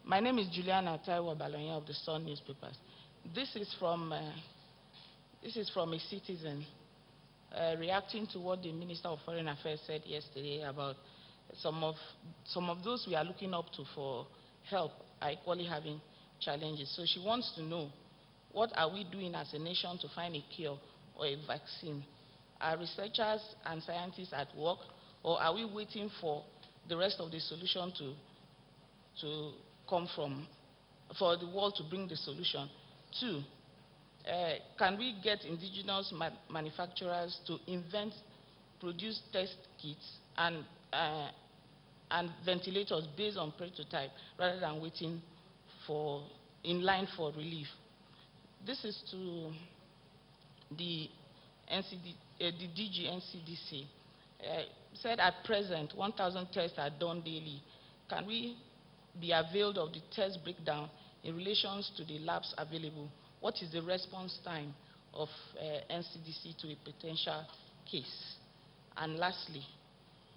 My name is Juliana Taiwo Balonya of the Sun newspapers. This is from a citizen reacting to what the Minister of Foreign Affairs said yesterday about some of those we are looking up to for help are equally having challenges. So she wants to know, what are we doing as a nation to find a cure or a vaccine Are researchers and scientists at work, or are we waiting for the rest of the solution to come from, for the world to bring the solution? 2, can we get indigenous manufacturers to produce test kits and ventilators based on prototype rather than waiting in line for relief? This is to the DG NCDC. Said at present 1,000 tests are done daily. Can we be availed of the test breakdown in relation to the labs available? What is the response time of NCDC to a potential case? And lastly,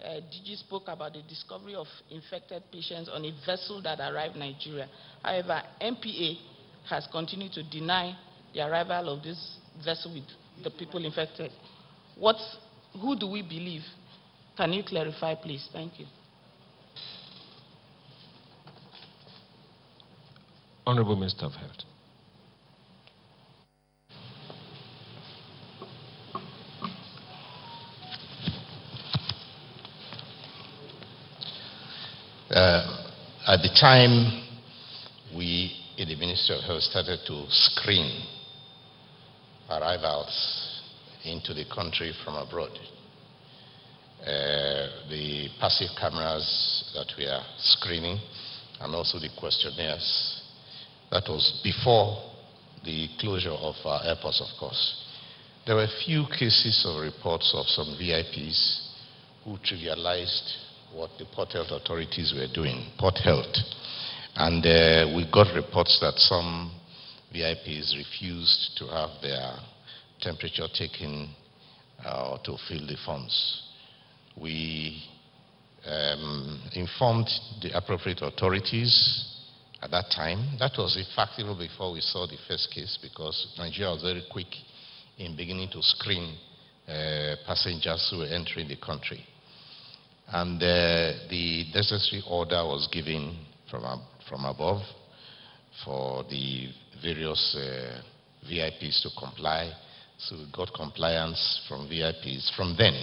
DG spoke about the discovery of infected patients on a vessel that arrived in Nigeria. However, MPA has continued to deny the arrival of this vessel with the people infected. Who do we believe? Can you clarify, please? Thank you. Honorable Minister of Health. At the time we in the Ministry of Health started to screen arrivals into the country from abroad, the passive cameras that we are screening and also the questionnaires, that was before the closure of our airports, of course. There were few cases of reports of some VIPs who trivialized what the Port Health authorities were doing, Port Health. And we got reports that some VIPs refused to have their temperature taken or to fill the forms. We informed the appropriate authorities at that time. That was in fact even before we saw the first case, because Nigeria was very quick in beginning to screen passengers who were entering the country. And the necessary order was given from above for the various VIPs to comply. So we got compliance from VIPs from then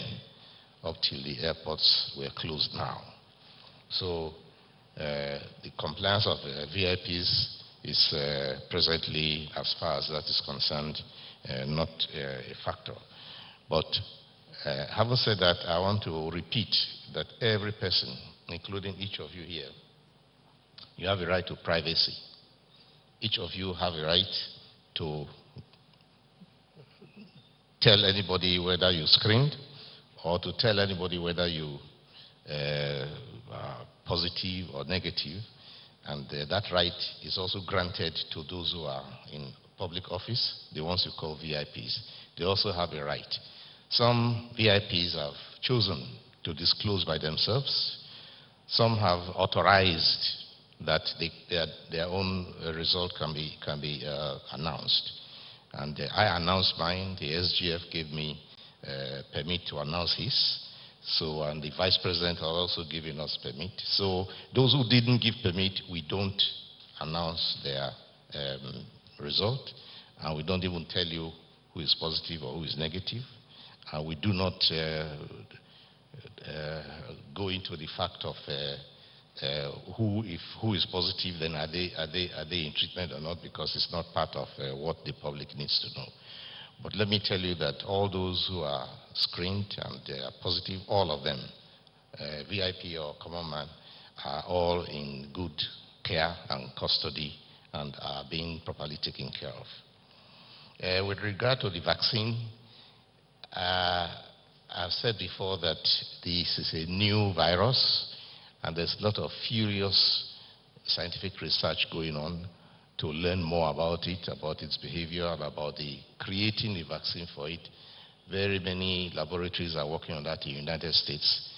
up till the airports were closed now. So the compliance of VIPs is presently, as far as that is concerned, not a factor. But having said that, I want to repeat that every person, including each of you here, you have a right to privacy. Each of you have a right to tell anybody whether you screened or to tell anybody whether you are positive or negative. And that right is also granted to those who are in public office, the ones you call VIPs. They also have a right. Some VIPs have chosen to disclose by themselves. Some have authorized that their own result can be announced. And I announced mine. The SGF gave me permit to announce his. So, and the Vice President has also given us permit. So those who didn't give permit, we don't announce their result. And we don't even tell you who is positive or who is negative. And we do not go into the fact of who is positive, then are they in treatment or not, because it's not part of what the public needs to know. But let me tell you that all those who are screened and they are positive, all of them, VIP or common man, are all in good care and custody and are being properly taken care of. With regard to the vaccine, I've said before that this is a new virus, and there's a lot of furious scientific research going on to learn more about it, about its behavior, and about creating the vaccine for it. Very many laboratories are working on that in the United States.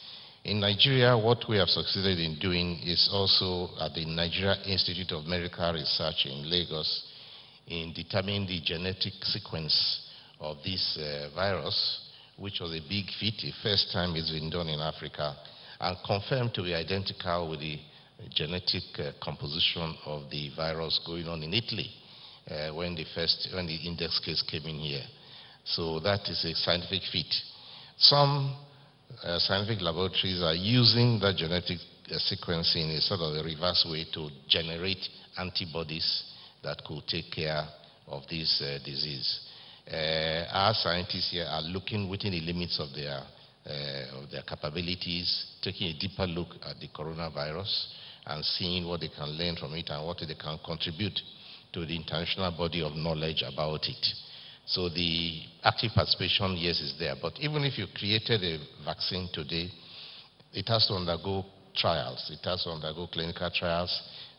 In Nigeria, what we have succeeded in doing is also at the Nigeria Institute of Medical Research in Lagos in determining the genetic sequence of this virus, which was a big feat. The first time it's been done in Africa, and confirmed to be identical with the genetic composition of the virus going on in Italy when the index case came in here. So that is a scientific feat. Some scientific laboratories are using that genetic sequencing in sort of a reverse way to generate antibodies that could take care of this disease. Our scientists here are looking within the limits of their capabilities, taking a deeper look at the coronavirus and seeing what they can learn from it and what they can contribute to the international body of knowledge about it. So the active participation, yes, is there. But even if you created a vaccine today, it has to undergo trials. It has to undergo clinical trials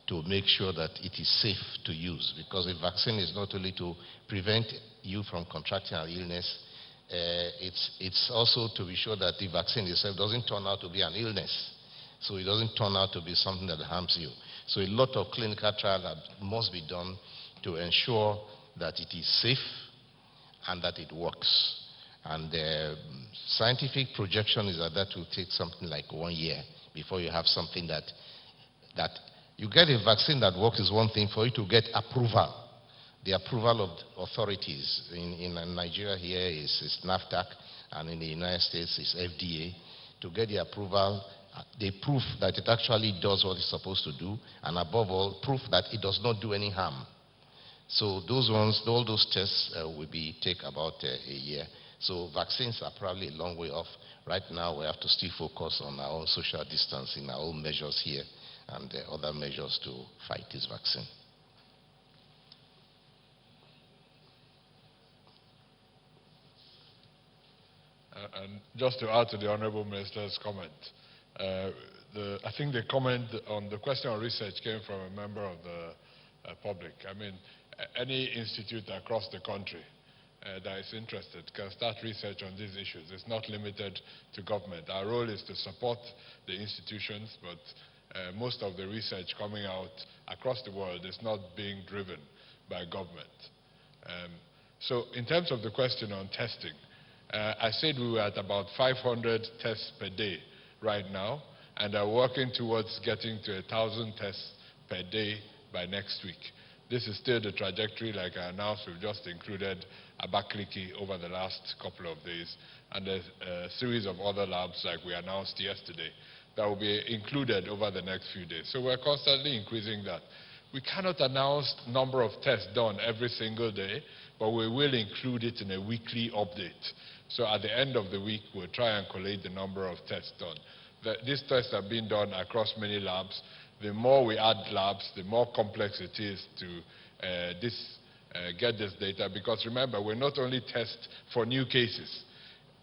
to make sure that it is safe to use. Because a vaccine is not only to prevent you from contracting an illness, it's also to be sure that the vaccine itself doesn't turn out to be an illness. So it doesn't turn out to be something that harms you. So a lot of clinical trials must be done to ensure that it is safe and that it works. And the scientific projection is that will take something like 1 year before you have something that you get a vaccine that works is one thing. For you to get approval, the approval of authorities in Nigeria here is NAFDAC, and in the United States is FDA. To get the approval, they prove that it actually does what it's supposed to do, and above all, proof that it does not do any harm. So those ones, all those tests will take about a year. So vaccines are probably a long way off. Right now, we have to still focus on our own social distancing, our own measures here, and other measures to fight this vaccine. And just to add to the Honourable Minister's comment, I think the comment on the question on research came from a member of the public. I mean, any institute across the country that is interested can start research on these issues. It's not limited to government. Our role is to support the institutions, but most of the research coming out across the world is not being driven by government. So in terms of the question on testing, I said we were at about 500 tests per day right now, and are working towards getting to 1,000 tests per day by next week. This is still the trajectory. Like I announced, we've just included Abakaliki over the last couple of days, and there's a series of other labs like we announced yesterday that will be included over the next few days. So we're constantly increasing that. We cannot announce number of tests done every single day, but we will include it in a weekly update. So at the end of the week, we'll try and collate the number of tests done. These tests are being done across many labs. The more we add labs, the more complex it is to get this data. Because remember, we not only test for new cases.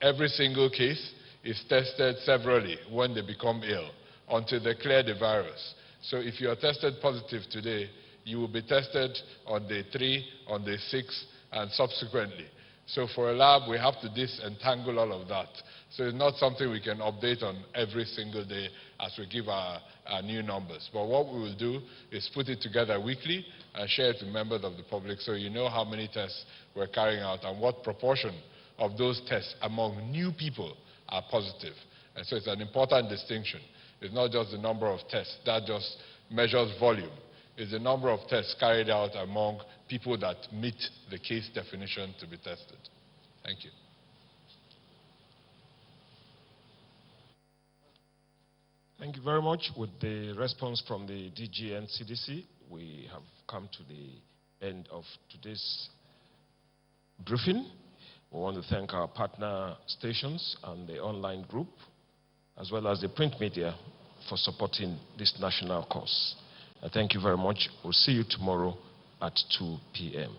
Every single case is tested severally when they become ill until they clear the virus. So if you are tested positive today, you will be tested on day 3, on day 6, and subsequently. So for a lab, we have to disentangle all of that. So it's not something we can update on every single day as we give our new numbers. But what we will do is put it together weekly and share it with members of the public so you know how many tests we're carrying out and what proportion of those tests among new people are positive. And so it's an important distinction. It's not just the number of tests. That just measures volume. It's the number of tests carried out among people that meet the case definition to be tested. Thank you. Thank you very much. With the response from the DG and CDC, we have come to the end of today's briefing. We want to thank our partner stations and the online group, as well as the print media, for supporting this national cause. Thank you very much. We'll see you tomorrow at 2 p.m.